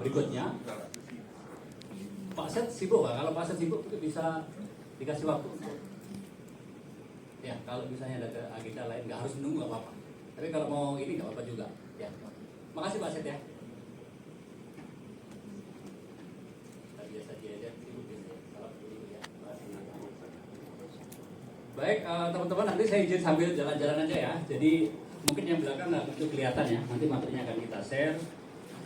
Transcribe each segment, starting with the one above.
berikutnya. Pak Set sibuk nggak? Kalau Pak Set sibuk itu bisa dikasih waktu. Ya, kalau misalnya ada agenda lain nggak harus menunggu nggak apa-apa. Tapi kalau mau ini nggak apa-apa juga. Ya, makasih Pak Set ya. Biasa aja sibuk biasa. Salam dulu ya. Baik, teman-teman, nanti saya izin sambil jalan-jalan aja ya. Jadi mungkin yang belakang nggak begitu kelihatan ya. Nanti materinya akan kita share.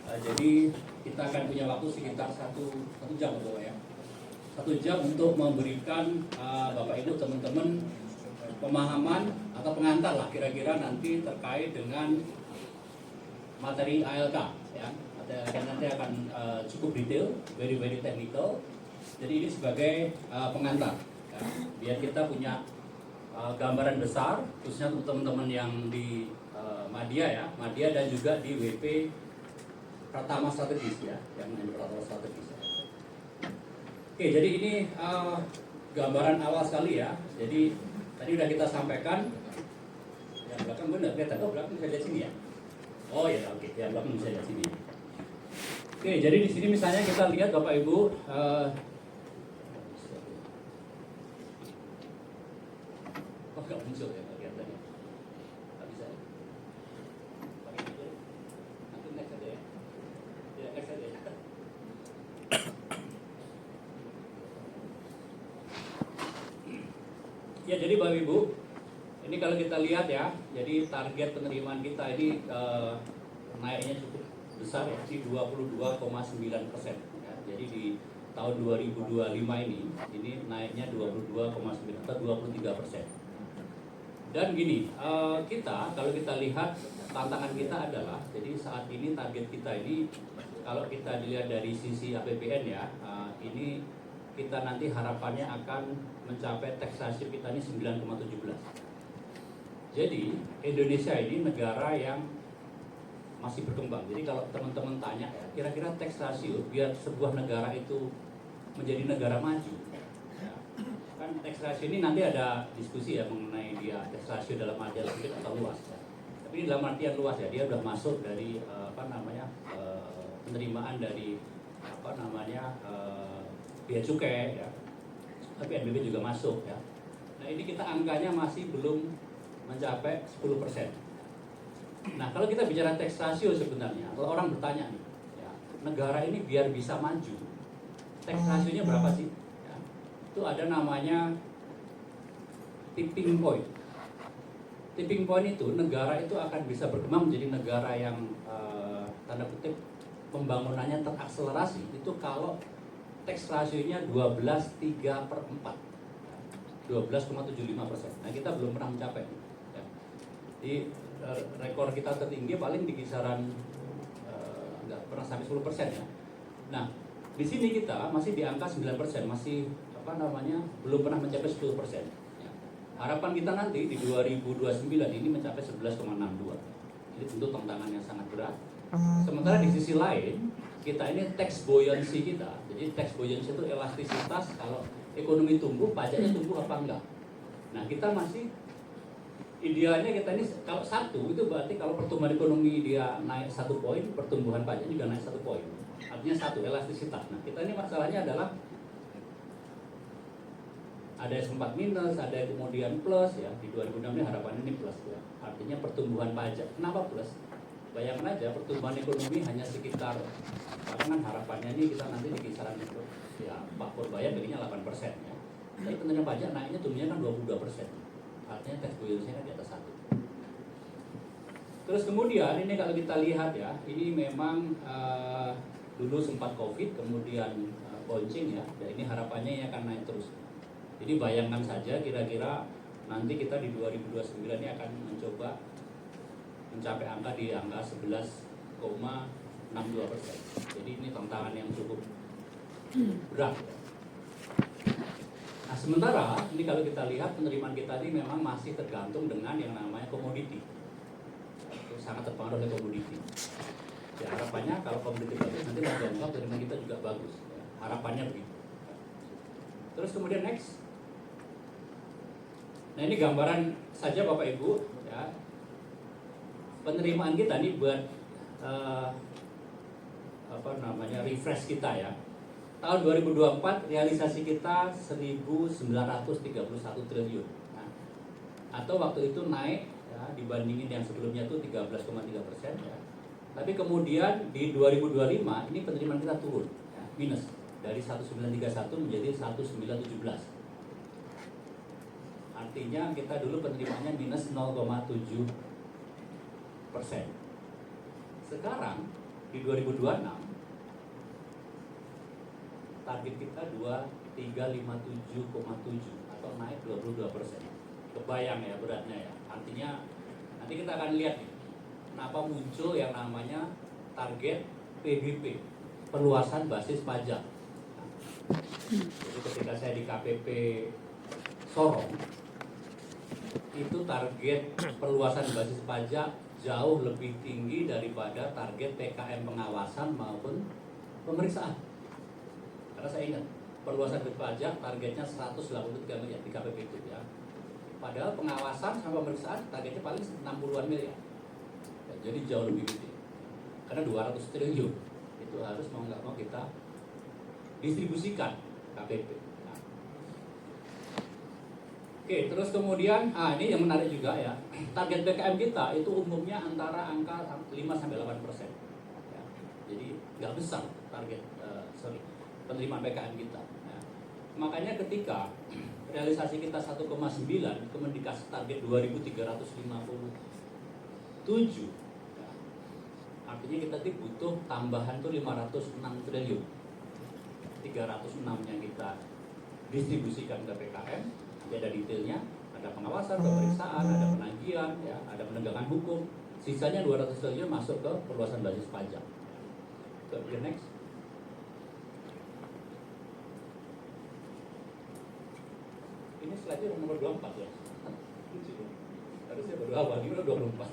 Jadi kita akan punya waktu sekitar satu jam Bapak ya. 1 jam untuk memberikan Bapak Ibu teman-teman pemahaman atau pengantar lah kira-kira nanti terkait dengan materi ALK ya. Nanti akan cukup detail, very technical. Jadi ini sebagai pengantar ya. Biar kita punya gambaran besar khususnya untuk teman-teman yang di Madya ya, Madya dan juga di WP Pratama Strategis ya, yang Pratama Strategis. Oke, jadi ini gambaran awal sekali ya. Jadi tadi udah kita sampaikan. Yang belakang benar kelihatan. Oh, belakang bisa lihat sini ya. Oh ya, oke. Yang belakang bisa lihat sini. Oke, jadi di sini misalnya kita lihat Bapak Ibu. Oh, nggak muncul ya kelihatannya. Nggak bisa. Pakai itu. Nanti next aja ya. Ya, next aja ya. Ya, jadi Bapak Ibu, ini kalau kita lihat ya, jadi target penerimaan kita ini naiknya cukup besar ya, di 22,9%. Ya. Jadi di tahun 2025 ini naiknya 22,9 atau 23%. Dan gini, kita kalau kita lihat tantangan kita adalah, jadi saat ini target kita ini kalau kita dilihat dari sisi APBN ya, ini kita nanti harapannya akan mencapai tax ratio kita ini 9,17. Jadi Indonesia ini negara yang masih berkembang. Jadi kalau teman-teman tanya ya, kira-kira tax ratio biar sebuah negara itu menjadi negara maju, ya, kan tax ratio ini nanti ada diskusi ya mengenai dia tax ratio dalam artian sempit atau luas. Ya. Tapi ini dalam artian luas ya, dia sudah masuk dari penerimaan dari biaya cukai ya, tapi NBP juga masuk ya. Nah ini kita angkanya masih belum mencapai 10%. Nah kalau kita bicara tax ratio sebenarnya, kalau orang bertanya nih, ya, negara ini biar bisa maju, tax ratio-nya berapa sih? Ya, itu ada namanya tipping point. Tipping point itu negara itu akan bisa berkembang menjadi negara yang tanda kutip pembangunannya terakselerasi itu kalau tax ratio-nya 12,3/4, 12,75%. Nah kita belum pernah mencapai. Ya. Di rekor kita tertinggi paling di kisaran nggak pernah sampai 10% ya. Nah di sini kita masih di angka 9%, masih belum pernah mencapai 10%. Ya. Harapan kita nanti di 2029 ini mencapai 11,62. Ini tentu tantangan yang sangat berat. Sementara di sisi lain kita ini tax buoyancy kita, jadi tax buoyancy itu elastisitas kalau ekonomi tumbuh, pajaknya tumbuh apa enggak. Nah kita masih idealnya kita ini kalau 1 itu berarti kalau pertumbuhan ekonomi dia naik 1 poin, pertumbuhan pajak juga naik 1 poin. Artinya 1 elastisitas. Nah kita ini masalahnya adalah ada sempat minus, ada kemudian plus ya. Di 2006 ini harapannya ini plus ya. Artinya pertumbuhan pajak. Kenapa plus? Bayangkan aja pertumbuhan ekonomi hanya sekitar, kan harapannya ini kita nanti di kisaran itu ya Pak Purbaya belinya 8% ya. Tapi penerimaan pajak naiknya tumbuhnya kan 22%. Artinya tax buoyancy-nya kan di atas 1. Terus kemudian ini kalau kita lihat ya, ini memang dulu sempat Covid, kemudian bouncing ya, dan ini harapannya ini akan naik terus. Jadi bayangkan saja kira-kira nanti kita di 2029 ini akan mencoba mencapai angka di angka 11,62%. Jadi ini tantangan yang cukup berat. Nah sementara ini kalau kita lihat penerimaan kita ini memang masih tergantung dengan yang namanya komoditi. Sangat terpengaruh oleh komoditi. Ya harapannya kalau komoditi bagus nanti penerimaan kita juga bagus. Ya, harapannya begitu. Terus kemudian next. Nah ini gambaran saja Bapak Ibu ya. Penerimaan kita nih buat refresh kita ya. Tahun 2024 realisasi kita 1.931 triliun. Nah, atau waktu itu naik ya, dibandingin yang sebelumnya itu 13,3% ya. Tapi kemudian di 2025 ini penerimaan kita turun ya, minus dari 1931 menjadi 1917. Artinya kita dulu penerimaannya minus 0,7%. Sekarang di 2026 target kita 2357,7 atau naik 22%. Kebayang ya beratnya ya. Artinya nanti kita akan lihat nih, kenapa muncul yang namanya target PBP, perluasan basis pajak. Jadi ketika saya di KPP Sorong, itu target perluasan basis pajak jauh lebih tinggi daripada target PKM pengawasan maupun pemeriksaan. Karena saya ingat, perluasan basis pajak targetnya 183 miliar di KPP itu ya. Padahal pengawasan sama pemeriksaan targetnya paling 60-an miliar. Ya, jadi jauh lebih gede. Karena 200 triliun itu harus mau nggak mau kita distribusikan KPP. Nah. Oke, terus kemudian, ini yang menarik juga ya. Target PKM kita itu umumnya antara angka 5-8%. Ya, jadi nggak besar target, penerimaan PKM kita. Ya. Makanya ketika realisasi kita 1,9, kemudian dikasih target 2.357, ya, artinya kita butuh tambahan tuh 506 triliun. 306-nya kita distribusikan ke PKM, nanti ada detailnya, ada pengawasan, pemeriksaan, ada penagihan, ya, ada penegakan hukum. Sisanya 200 triliun masuk ke perluasan basis pajak. Ke next. Ini slide-nya nomor 24 ya. Harusnya baru awal, ini udah 24.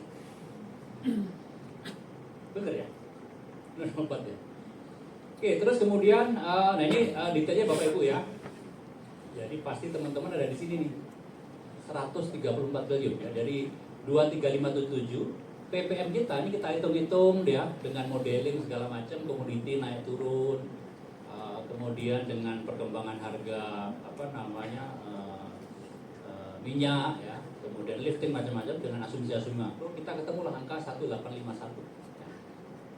Bener ya? 24 ya. Oke, terus kemudian, nah ini detailnya Bapak Ibu ya. Jadi pasti teman-teman ada di sini nih. 134 triliun ya. Dari 2357, PPM kita ini kita hitung-hitung ya dengan modeling segala macam, komoditi naik turun, kemudian dengan perkembangan harga minyak ya, kemudian lifting macam-macam dengan asumsi-asumsi makro, kita ketemulah angka 1851 ya.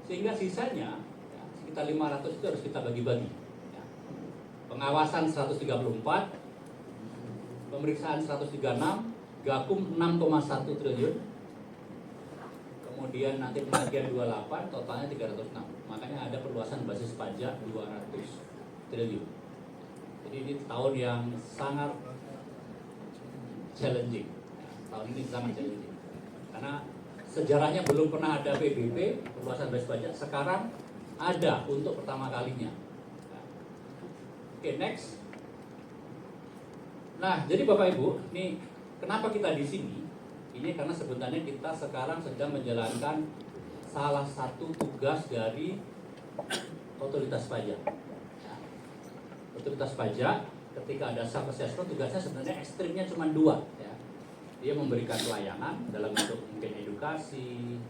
Sehingga sisanya ya, sekitar 500 itu harus kita bagi-bagi ya. Pengawasan 134, pemeriksaan 136, Gakum 6,1 triliun, kemudian nanti penagihan 28, totalnya 306. Makanya ada perluasan basis pajak 200 triliun. Jadi ini tahun yang sangat challenging. Tahun ini sangat challenging. Karena sejarahnya belum pernah ada PBP, perluasan basis pajak. Sekarang ada untuk pertama kalinya. Oke, next. Nah, jadi Bapak Ibu, ini kenapa kita di sini? Ini karena sebenarnya kita sekarang sedang menjalankan salah satu tugas dari otoritas pajak. Otoritas pajak ketika ada sub assessment, tugasnya sebenarnya ekstrimnya cuma 2 ya. Dia memberikan pelayanan dalam bentuk mungkin edukasi,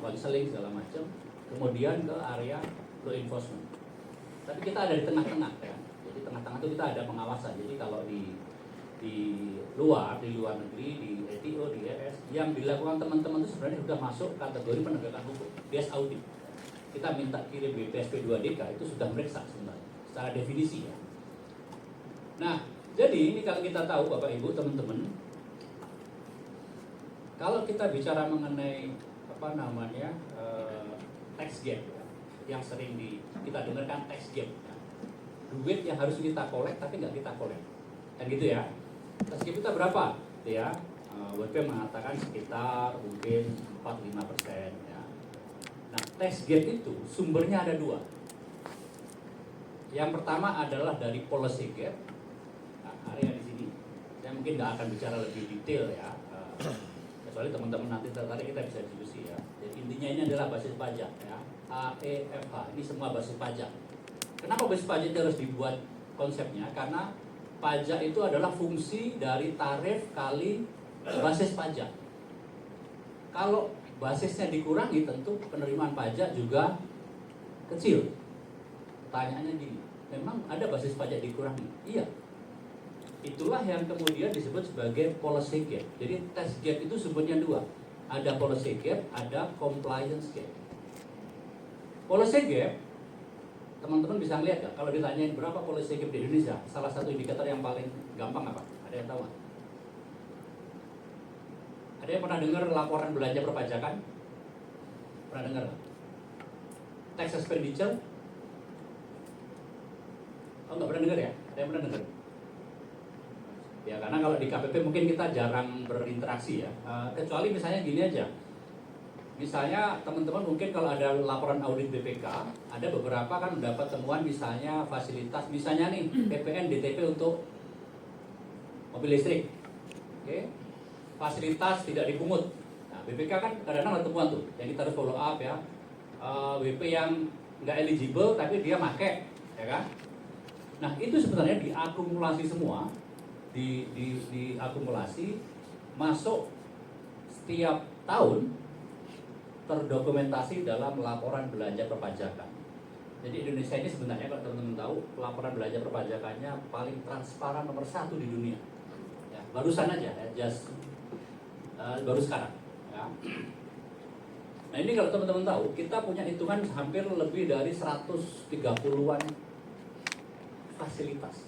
counseling segala macam, kemudian ke area law enforcement. Tapi kita ada di tengah-tengah ya. Jadi tengah-tengah itu kita ada pengawasan. Jadi kalau di luar negeri, di ETO, di ES, yang dilakukan teman-teman itu sebenarnya sudah masuk kategori penegakan hukum, DS audit. Kita minta kirim BPSP 2DK itu sudah meriksa sebenarnya secara definisi ya. Nah, jadi ini kalau kita tahu Bapak Ibu teman-teman, kalau kita bicara mengenai tax gap ya, yang sering kita dengarkan tax gap ya. Duit yang harus kita kolek tapi nggak kita kolek, kan gitu ya. Tax gap kita berapa? Ya, WP mengatakan sekitar mungkin 4-5% ya. Nah, tax gap itu sumbernya ada 2. Yang pertama adalah dari policy gap. Nah, area di sini. Saya mungkin nggak akan bicara lebih detail ya. Kecuali teman-teman nanti tertarik kita bisa diskusi ya. Jadi intinya ini adalah basis pajak ya. AEFH ini semua basis pajak. Kenapa basis pajak itu harus dibuat konsepnya? Karena pajak itu adalah fungsi dari tarif kali basis pajak. Kalau basisnya dikurangi, tentu penerimaan pajak juga kecil. Pertanyaannya gini, memang ada basis pajak dikurangi? Iya. Itulah yang kemudian disebut sebagai policy gap. Jadi tax gap itu sebutnya dua. Ada policy gap, ada compliance gap. Policy gap, teman-teman bisa lihat gak? Kalau ditanyain berapa policy gap di Indonesia, salah satu indikator yang paling gampang apa? Ada yang tahu gak? Ada yang pernah dengar laporan belanja perpajakan? Pernah dengar gak? Tax expenditure? Oh, nggak pernah dengar ya? Ada yang pernah dengar? Ya, karena kalau di KPP mungkin kita jarang berinteraksi ya. Kecuali misalnya gini aja. Misalnya teman-teman mungkin kalau ada laporan audit BPK, ada beberapa kan mendapat temuan misalnya fasilitas, misalnya nih PPN DTP untuk mobil listrik. Oke. Fasilitas tidak dipungut. Nah, BPK kan kadang-kadang ada temuan tuh, yang kita harus follow up ya. WP yang nggak eligible tapi dia make, ya kan? Nah, itu sebenarnya diakumulasi semua, diakumulasi masuk setiap tahun terdokumentasi dalam laporan belanja perpajakan. Jadi Indonesia ini sebenarnya kalau teman-teman tahu, laporan belanja perpajakannya paling transparan nomor 1 di dunia. Ya, barusan aja, ya, baru sekarang. Ya. Nah ini kalau teman-teman tahu, kita punya hitungan hampir lebih dari 130-an fasilitas,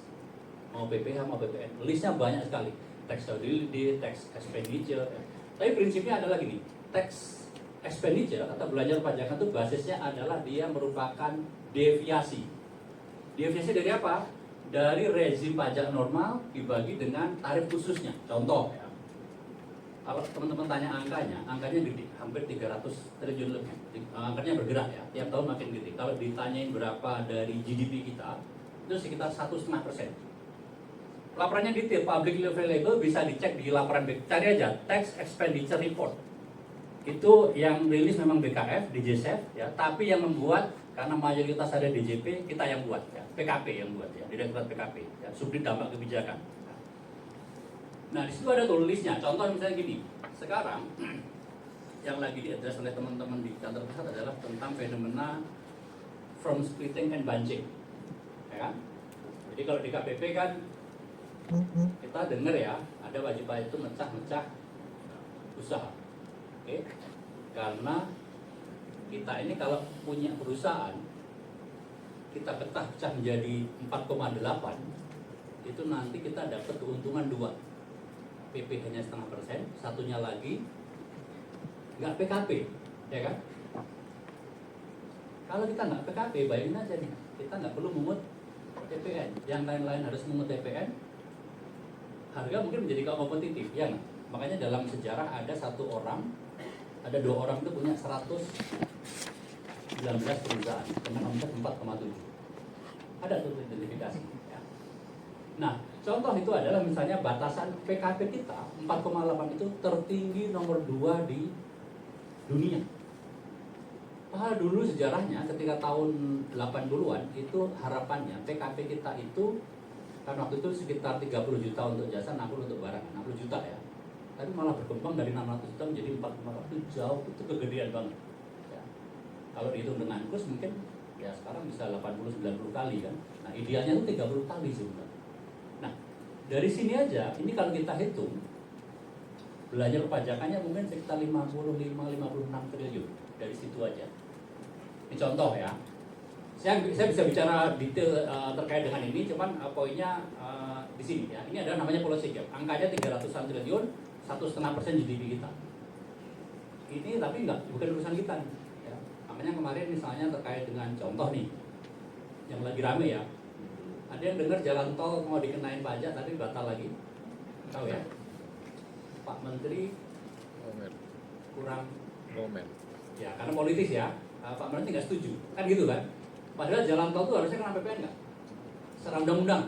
mau PPH mau PPN, listnya banyak sekali, tax liability, tax expenditure. Tapi prinsipnya adalah gini, tax expenditure atau belanja perpajakan itu basisnya adalah dia merupakan deviasi. Deviasi dari apa? Dari rezim pajak normal dibagi dengan tarif khususnya. Contoh ya, kalau teman-teman tanya angkanya gede, hampir 300 triliun lebih. Angkanya bergerak ya, tiap tahun makin gede. Kalau ditanyain berapa dari GDP kita, itu sekitar 1,5%. Laporannya detail, publicly available, bisa dicek di laporan cari aja tax expenditure report. Itu yang rilis memang BKF, DJSF ya, tapi yang membuat karena mayoritas ada DJP, kita yang buat ya, PKP yang buat ya, Direktorat PKP ya, Subdit Dampak Kebijakan. Nah, di situ ada tulisnya. Contoh misalnya gini, sekarang yang lagi diadres oleh teman-teman di kantor pusat adalah tentang fenomena from splitting and bunching. Ya kan? Jadi kalau di KPP kan kita dengar ya, ada wajib pajak itu mecah-mecah usaha. Oke? Karena kita ini kalau punya perusahaan, kita pecah menjadi 4,8, itu nanti kita dapat keuntungan 2. PPh-nya 0,5%, satunya lagi nggak PKP, ya kan? Kalau kita nggak PKP, bayangin aja nih, kita nggak perlu mungut TPN, yang lain-lain harus mungut TPN, harga mungkin menjadi kompetitif, ya nggak? Makanya dalam sejarah ada 2 orang itu punya 119 perusahaan dengan omset 4,7. Ada tuh identifikasi. Ya. Nah, contoh itu adalah misalnya batasan PKP kita 4,8 itu tertinggi nomor 2 di dunia. Padahal dulu sejarahnya ketika tahun 80-an itu harapannya PKP kita itu kan waktu itu sekitar 30 juta untuk jasa, 60 untuk barang, 60 juta ya. Tapi malah berkembang dari 600 juta menjadi 4,8, itu jauh, itu kegedean banget. Ya. Kalau dihitung dengan kurs mungkin ya sekarang bisa 80-90 kali kan. Nah idealnya itu 30 kali sebenarnya. Nah dari sini aja, ini kalau kita hitung belanja perpajakannya mungkin sekitar 55-56 triliun dari situ aja. Ini contoh ya. Saya bisa bicara detail terkait dengan ini, cuman poinnya di sini ya. Ini adalah namanya policy gap. Angkanya 300-an triliun, 1,5% GDP kita. Ini tapi bukan urusan kita nih. Ya. Makanya kemarin misalnya terkait dengan contoh nih, yang lagi rame ya. Ada yang dengar jalan tol mau dikenain pajak tapi batal lagi. Tahu ya? Pak Menteri kurang Momen. ya karena politis ya. Pak Menteri nggak setuju, kan gitu kan? Padahal jalan tol itu harusnya kena PPN nggak? Secara undang-undang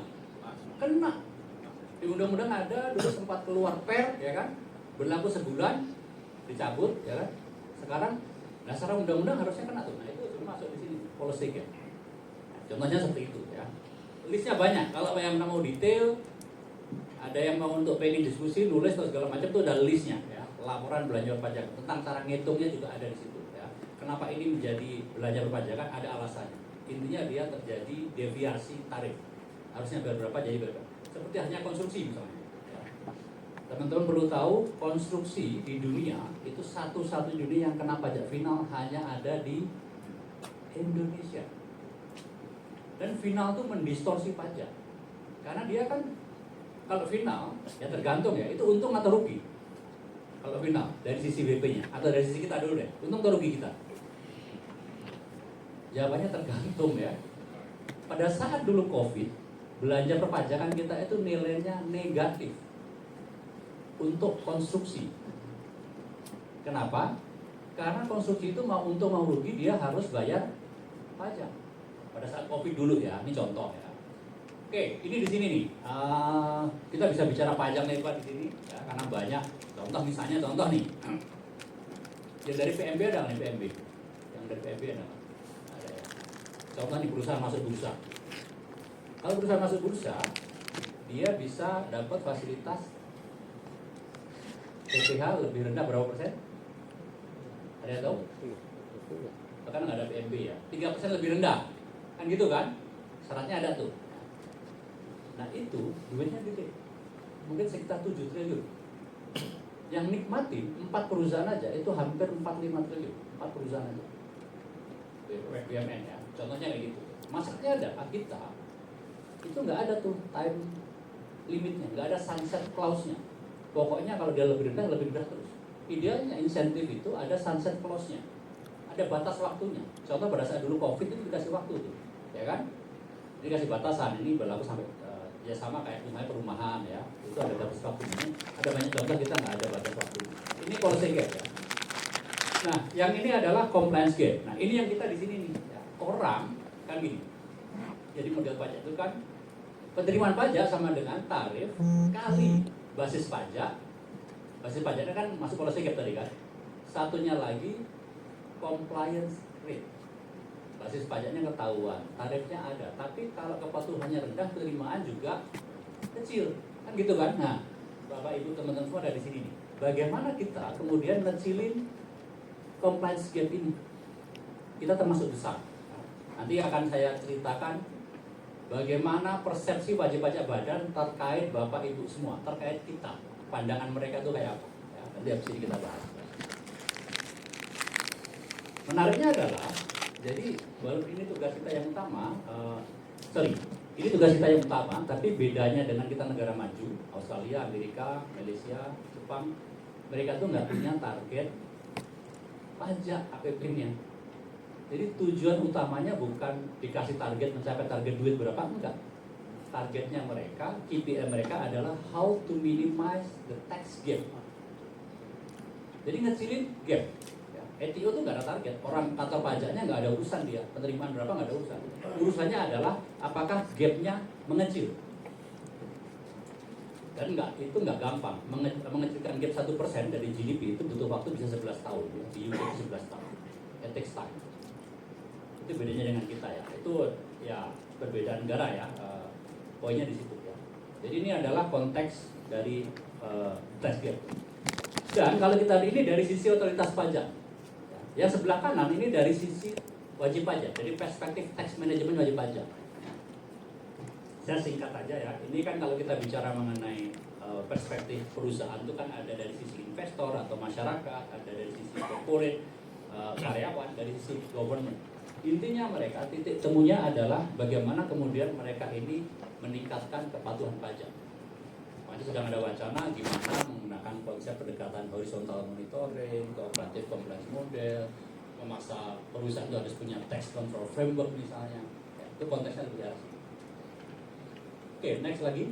kena. Di undang-undang ada dulu sempat keluar per, ya kan? Berlaku sebulan, dicabut, ya kan? Sekarang, nah secara undang-undang harusnya kena tuh. Nah itu masuk di sini policy gap. Nah, contohnya seperti itu ya. Listnya banyak. Kalau yang mau detail, ada yang mau untuk pengen diskusi, nulis atau segala macam itu ada listnya ya. laporan belanja perpajakan, tentang cara ngitungnya juga ada di situ ya. Kenapa ini menjadi belanja perpajakan? Ada alasannya. Intinya dia terjadi deviasi tarif. Harusnya berapa jadi berapa. Seperti hanya konstruksi misalnya. Ya. Teman-teman perlu tahu konstruksi di dunia itu satu-satunya yang kena pajak final hanya ada di Indonesia. Dan final itu mendistorsi pajak. Karena dia kan kalau final ya tergantung ya itu untung atau rugi. Kalau final dari sisi BP-nya atau dari sisi kita dulu deh, untung atau rugi kita? Jawabannya tergantung ya. Pada saat dulu COVID, belanja perpajakan kita itu nilainya negatif untuk konstruksi. Kenapa? Karena konstruksi itu mau untung mau rugi dia harus bayar pajak. Pada saat COVID dulu ya, ini contoh ya. Oke, ini di sini nih. Kita bisa bicara pajak nih Pak di sini ya, karena banyak. Contoh misalnya nih. Yang dari PMB ada nggak nih PMB? Yang dari PMB ada nggak? Ada ya. Contoh nih perusahaan masuk bursa. Kalau perusahaan masuk bursa, dia bisa dapat fasilitas PPh lebih rendah berapa persen? Ada yang tahu? Bahkan nggak ada PMB ya. 3% lebih rendah. Kan gitu kan? Syaratnya ada tuh. Nah itu duitnya gede, mungkin sekitar 7 triliun. Yang nikmati 4 perusahaan aja itu hampir 45 triliun, 4 perusahaan aja. BUMN ya, contohnya kayak gitu. Masalahnya ada, kita itu nggak ada tuh time limitnya, nggak ada sunset clause-nya. Pokoknya kalau dia lebih rendah terus. Idealnya insentif itu ada sunset clause-nya, ada batas waktunya. Contoh pada saat dulu COVID itu dikasih waktu tuh, ya kan? Dikasih batasan, ini berlaku sampai ya sama kayak perumahan ya, itu ada batas waktunya. Ada banyak contoh kita nggak ada batas waktu. Ini policy gap ya. Nah, yang ini adalah compliance gap. Nah, ini yang kita di sini nih. Ya. Orang kan gini. Jadi model pajak itu kan penerimaan pajak sama dengan tarif kali basis pajak. Basis pajaknya kan masuk policy gap tadi kan. Satunya lagi compliance rate. Basis pajaknya ketahuan, tarifnya ada, tapi kalau kepatuhannya rendah, penerimaan juga kecil, kan gitu kan? Nah, Bapak Ibu teman-teman semua ada di sini nih. Bagaimana kita kemudian ngecilin compliance gap ini? Kita termasuk besar. Nanti akan saya ceritakan bagaimana persepsi wajib pajak badan terkait Bapak Ibu semua, terkait kita, pandangan mereka itu kayak apa? Ya, nanti habis ini kita bahas. Menariknya adalah jadi walaupun ini tugas kita yang utama, ini tugas kita yang utama, tapi bedanya dengan kita negara maju, Australia, Amerika, Malaysia, Jepang, mereka tuh nggak punya target pajak APP-nya. Jadi tujuan utamanya bukan dikasih target mencapai target duit berapa, enggak. Targetnya mereka, KPI mereka adalah how to minimize the tax gap. Jadi ngecilin gap. ETO itu nggak ada target, orang kantor pajaknya nggak ada urusan dia, penerimaan berapa nggak ada urusan. Urusannya adalah apakah gapnya mengecil. Dan itu nggak gampang, mengecilkan gap 1% dari GDP itu butuh waktu bisa 11 tahun, ya. Di UK 11 tahun, it takes time. Itu bedanya dengan kita ya, itu ya perbedaan negara ya, poinnya di situ ya. Jadi ini adalah konteks dari tax gap. Dan kalau kita ini dari sisi otoritas pajak. Yang sebelah kanan ini dari sisi wajib pajak, jadi perspektif tax management wajib pajak. Saya singkat aja ya, ini kan kalau kita bicara mengenai perspektif perusahaan itu kan ada dari sisi investor atau masyarakat, ada dari sisi corporate, karyawan, dari sisi government. Intinya mereka, titik temunya adalah bagaimana kemudian mereka ini meningkatkan kepatuhan pajak. Makanya sedang ada wacana gimana menggunakan konsep pendekatan horizontal monitoring, cooperative compliance model, memaksa perusahaan itu harus punya tax control framework misalnya. Ya, itu konteksnya lebih jelas. Oke, next lagi.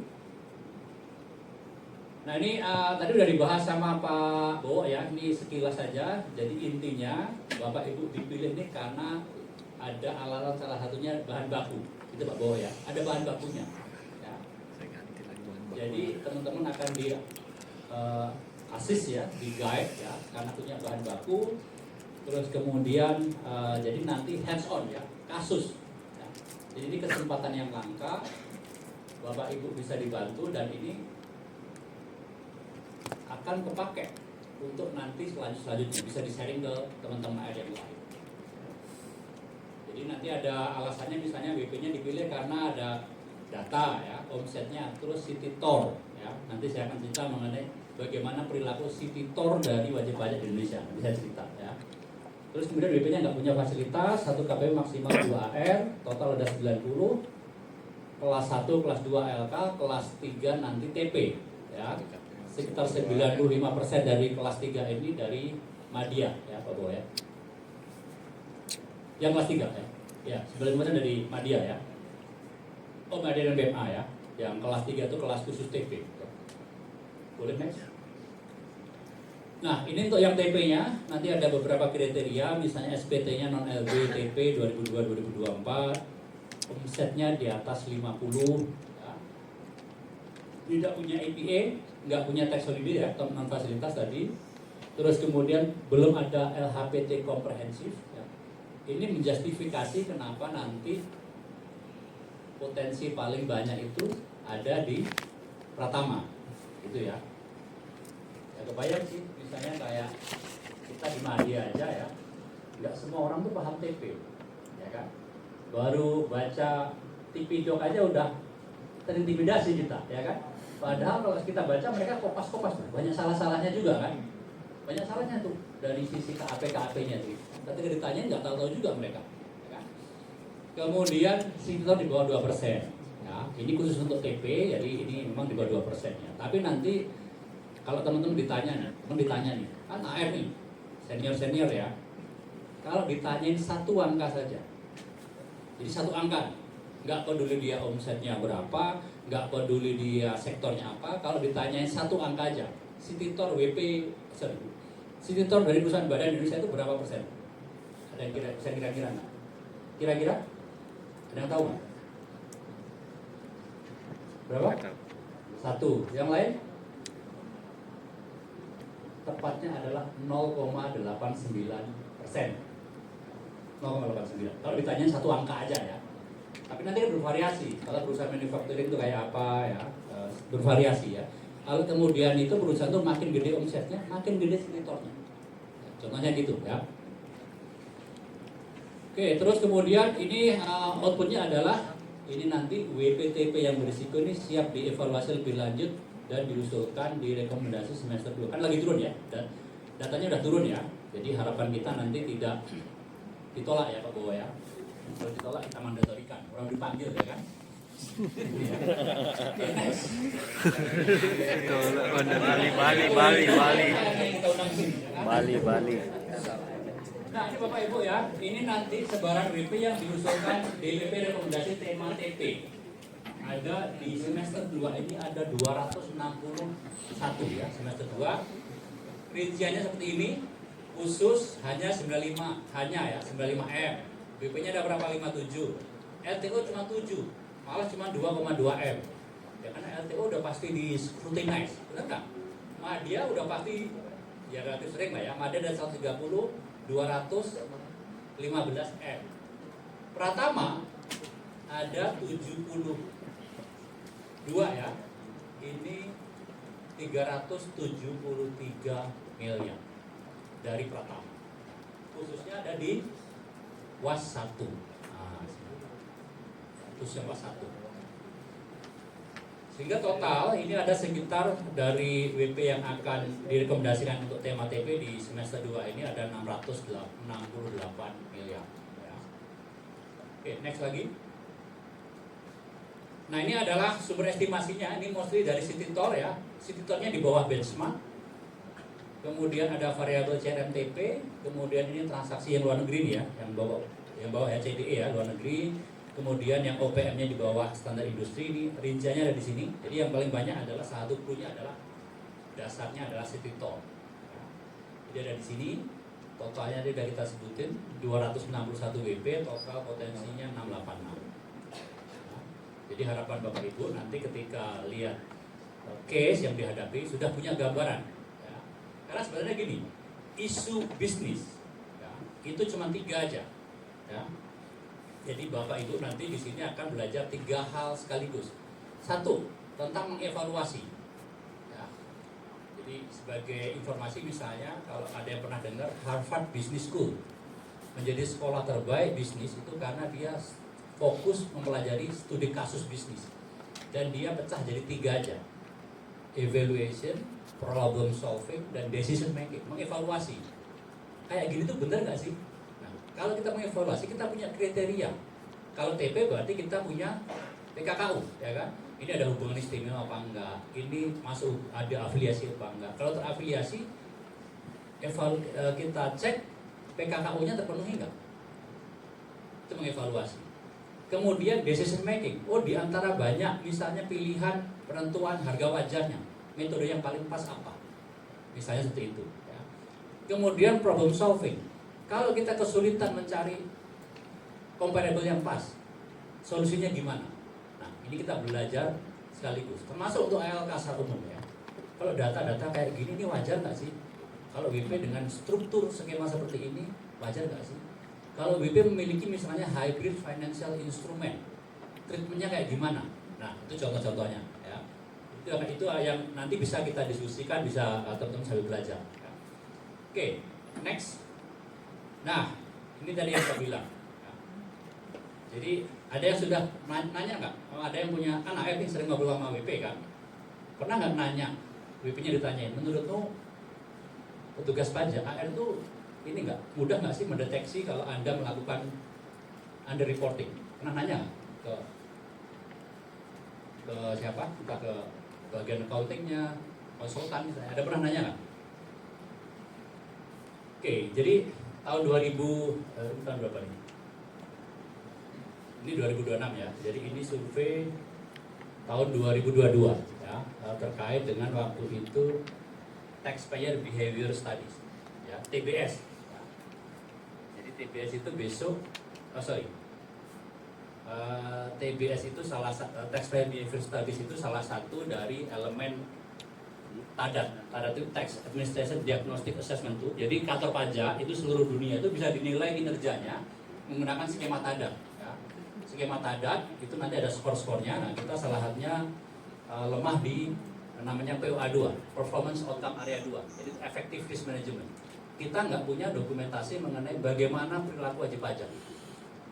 Nah ini tadi udah dibahas sama Pak Bo ya, ini sekilas saja. Jadi intinya Bapak Ibu dipilih nih karena ada alasan salah satunya bahan baku. Itu Pak Bo ya, ada bahan bakunya. Jadi teman-teman akan di assist ya, di guide ya, karena punya bahan baku. Terus kemudian jadi nanti hands on ya, kasus. Ya. Jadi ini kesempatan yang langka, Bapak Ibu bisa dibantu dan ini akan kepake untuk nanti selanjutnya bisa di-sharing ke teman-teman yang lain. Jadi nanti ada alasannya, misalnya WP-nya dipilih karena ada data ya, omsetnya, terus City Tour ya. Nanti saya akan cerita mengenai bagaimana perilaku City Tour dari wajib pajak di Indonesia, bisa cerita ya. Terus kemudian WP-nya nggak punya fasilitas, 1 KPU maksimal 2 AR, total ada 90, kelas 1, kelas 2 LK, kelas 3 nanti TP ya. Sekitar 95% dari kelas 3 ini dari Madya ya Pak Bowo ya. Yang kelas 3 ya. Ya, 95% dari Madya ya. Oh, Madya dan BMA ya. Yang kelas 3 itu kelas khusus TP. Boleh next? Nah, ini untuk yang TP-nya, nanti ada beberapa kriteria, misalnya SPT-nya non-LB TP 2002-2024, omsetnya di atas 50, ya. Tidak punya APA, nggak punya tax holiday ya, non fasilitas tadi. Terus kemudian belum ada LHPT komprehensif. Ya. Ini menjustifikasi kenapa nanti potensi paling banyak itu ada di Pratama, gitu ya. Ya kebayang sih, misalnya kayak kita di Madya aja ya, nggak semua orang tuh paham TP, ya kan? Baru baca Tipidok aja udah terintimidasi kita, ya kan? Padahal kalau kita baca mereka kopas-kopas, banyak salah-salahnya juga kan? Banyak salahnya tuh dari sisi KAP-KAP-nya tuh. Ketika ditanya nggak tahu-tahu juga mereka. Ya kan? Kemudian sekitar di bawah 2%. Ya, ini khusus untuk TP, jadi ini memang di bawah 2% ya. Tapi nanti kalau teman-teman ditanya nih, kan AR nih, senior ya. Kalau ditanyain satu angka saja, jadi satu angka, nggak peduli dia omsetnya berapa, nggak peduli dia sektornya apa. Kalau ditanyain satu angka aja, City Tour WP, City Tour dari perusahaan badan Indonesia itu berapa persen? Ada yang bisa kira-kira nggak? Kira-kira? Ada yang tahu nggak? Berapa? 1. Yang lain? Tepatnya adalah 0,89%. 0,89. Kalau ditanyain satu angka aja ya. Tapi nanti kan bervariasi. Kalau perusahaan manufacturing itu kayak apa ya, bervariasi ya. Kalau kemudian itu perusahaan itu makin gede omsetnya, makin gede sekitarnya. Contohnya gitu ya. Oke, terus kemudian ini outputnya adalah ini nanti WPTP yang berisiko ini siap dievaluasi lebih lanjut dan diusulkan di rekomendasi semester 2. Kan lagi turun ya, dan datanya udah turun ya. Jadi harapan kita nanti tidak ditolak ya Pak Bowo ya. Kalau ditolak kita mandatorikan, orang dipanggil ya kan. Bali. Nah ini Bapak Ibu ya, ini nanti sebaran WP yang diusulkan DWP rekomendasi tema TP. Ada di semester 2 ini ada 261 ya, semester 2. Rinciannya seperti ini, khusus hanya 95, hanya ya, 95M. WP-nya ada berapa? 57. LTO cuma 7, malah cuma 2,2M. Ya karena LTO udah pasti di scrutinize, benar nggak? Madya udah pasti, ya relatif sering lah ya, Madya ada 130, 215M. Pratama ada 72 ya, ini 373 miliar dari Pratama, khususnya ada di WAS 1. Nah, khususnya WAS 1. Sehingga total ini ada sekitar dari WP yang akan direkomendasikan untuk tema TP di semester 2 ini ada 668 miliar ya. Oke, next lagi. Nah ini adalah sumber estimasinya, ini mostly dari City Tour ya. City Tour-nya di bawah benchmark. Kemudian ada variabel CRMTP, kemudian ini transaksi yang luar negeri nih ya, yang bawah HCDE ya, luar negeri. Kemudian yang OPM-nya di bawah standar industri, ini rinciannya ada di sini. Jadi yang paling banyak adalah satu clue-nya adalah dasarnya adalah City Tour. Jadi ada di sini, totalnya sudah kita sebutin 261 WP, total potensinya 686. Jadi harapan Bapak Ibu nanti ketika lihat case yang dihadapi sudah punya gambaran. Ya. Karena sebenarnya gini, isu bisnis ya, itu cuma 3 aja. Ya. Jadi Bapak Ibu nanti di sini akan belajar 3 hal sekaligus. 1, tentang mengevaluasi. Ya. Jadi Jadi sebagai informasi misalnya kalau ada yang pernah dengar Harvard Business School menjadi sekolah terbaik bisnis itu karena dia fokus mempelajari studi kasus bisnis dan dia pecah jadi 3 aja, evaluation, problem solving, dan decision making, mengevaluasi. Kayak gini tuh bener nggak sih? Nah, kalau kita mengevaluasi kita punya kriteria. Kalau TP berarti kita punya PKKU, ya kan? Ini ada hubungan istimewa apa enggak? Ini masuk ada afiliasi apa enggak? Kalau terafiliasi, kita cek PKKU-nya terpenuhi enggak? Itu mengevaluasi. Kemudian decision making. Oh, di antara banyak misalnya pilihan penentuan harga wajarnya, metode yang paling pas apa? Misalnya seperti itu. Ya. Kemudian problem solving. Kalau kita kesulitan mencari comparable yang pas, solusinya gimana? Nah, ini kita belajar sekaligus. Termasuk untuk ALK secara umum ya. Kalau data-data kayak gini, ini wajar nggak sih? Kalau WP dengan struktur skema seperti ini, wajar nggak sih? Kalau WP memiliki misalnya hybrid financial instrument, treatmentnya kayak gimana? Nah, itu contoh-contohnya. Ya. Itu yang nanti bisa kita diskusikan, bisa teman-teman sambil belajar. Ya. Oke, next. Nah, ini tadi yang saya bilang. Ya. Jadi ada yang sudah nanya nggak? Ada yang punya kan AR nih sering ngobrol sama WP kan? Pernah nggak nanya? WP-nya ditanyain, menurutmu petugas pajak AR itu ini nggak mudah nggak sih mendeteksi kalau Anda melakukan under reporting? Pernah nanya nggak ke siapa? Entah ke bagian accountingnya, konsultan misalnya. Ada pernah nanya nggak? Oke, jadi tahun 2000 tahun berapa nih? Ini 2026 ya. Jadi ini survei tahun 2022 ya, terkait dengan waktu itu Taxpayer Behavior Studies ya, TBS. Ya. Jadi TBS itu besok TBS itu Taxpayer Behavior Studies itu salah satu dari elemen TADAT. TADAT itu Tax Administration Diagnostic Assessment tuh. Jadi kantor pajak itu seluruh dunia itu bisa dinilai kinerjanya menggunakan skema TADAT. Ya. Skema TADAT itu nanti ada skor-skornya. Nah, kita salah satunya lemah di namanya POA2, Performance Outcome Area 2. Jadi Effective Risk Management. Kita nggak punya dokumentasi mengenai bagaimana perilaku wajib pajak.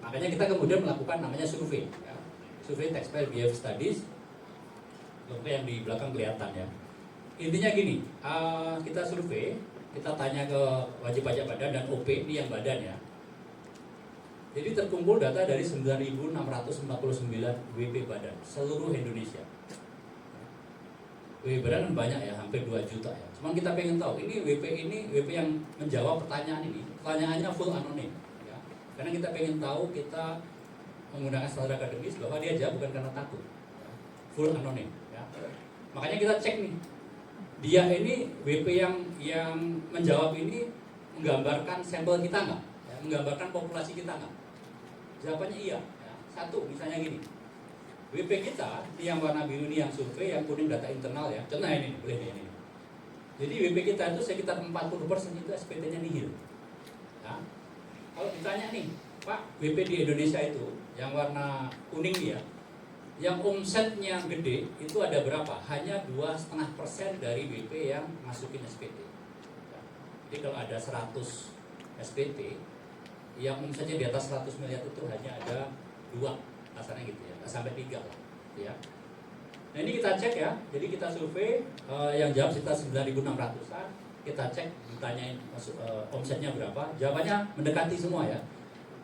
Makanya kita kemudian melakukan namanya survei. Ya. Survei Taxpayer Behavior Studies. Survei yang di belakang kelihatan ya. Intinya gini, kita survei, kita tanya ke wajib pajak badan dan OP, ini yang badan ya. Jadi terkumpul data dari 9.649 WP badan seluruh Indonesia. WP badan banyak ya, hampir 2 juta ya. Cuma kita pengen tahu, ini WP yang menjawab pertanyaan ini, pertanyaannya full anonim. Ya. Karena kita pengen tahu, kita menggunakan standar akademis bahwa dia jawab bukan karena takut. Ya. Full anonim. Ya. Makanya kita cek nih, dia ini WP yang menjawab ini menggambarkan sampel kita nggak? Ya, menggambarkan populasi kita nggak? Jawabannya iya. Ya. Satu, misalnya gini, WP kita yang warna biru ini yang survei, yang kuning data internal ya. Contoh ini, boleh ini. Jadi WP kita itu sekitar 40% itu SPT-nya nihil. Ya. Kalau ditanya nih, Pak, WP di Indonesia itu yang warna kuning ya, yang omsetnya gede itu ada berapa? Hanya 2,5% dari WP yang masukin SPT. Ya. Jadi kalau ada 100 SPT, yang omsetnya di atas 100 miliar itu hanya ada 2, kasarnya gitu ya, sampai 3 lah. Ya. Nah ini kita cek ya, jadi kita survei yang jawab sekitar 9.600-an, kita cek, ditanyain omsetnya berapa, jawabannya mendekati semua ya.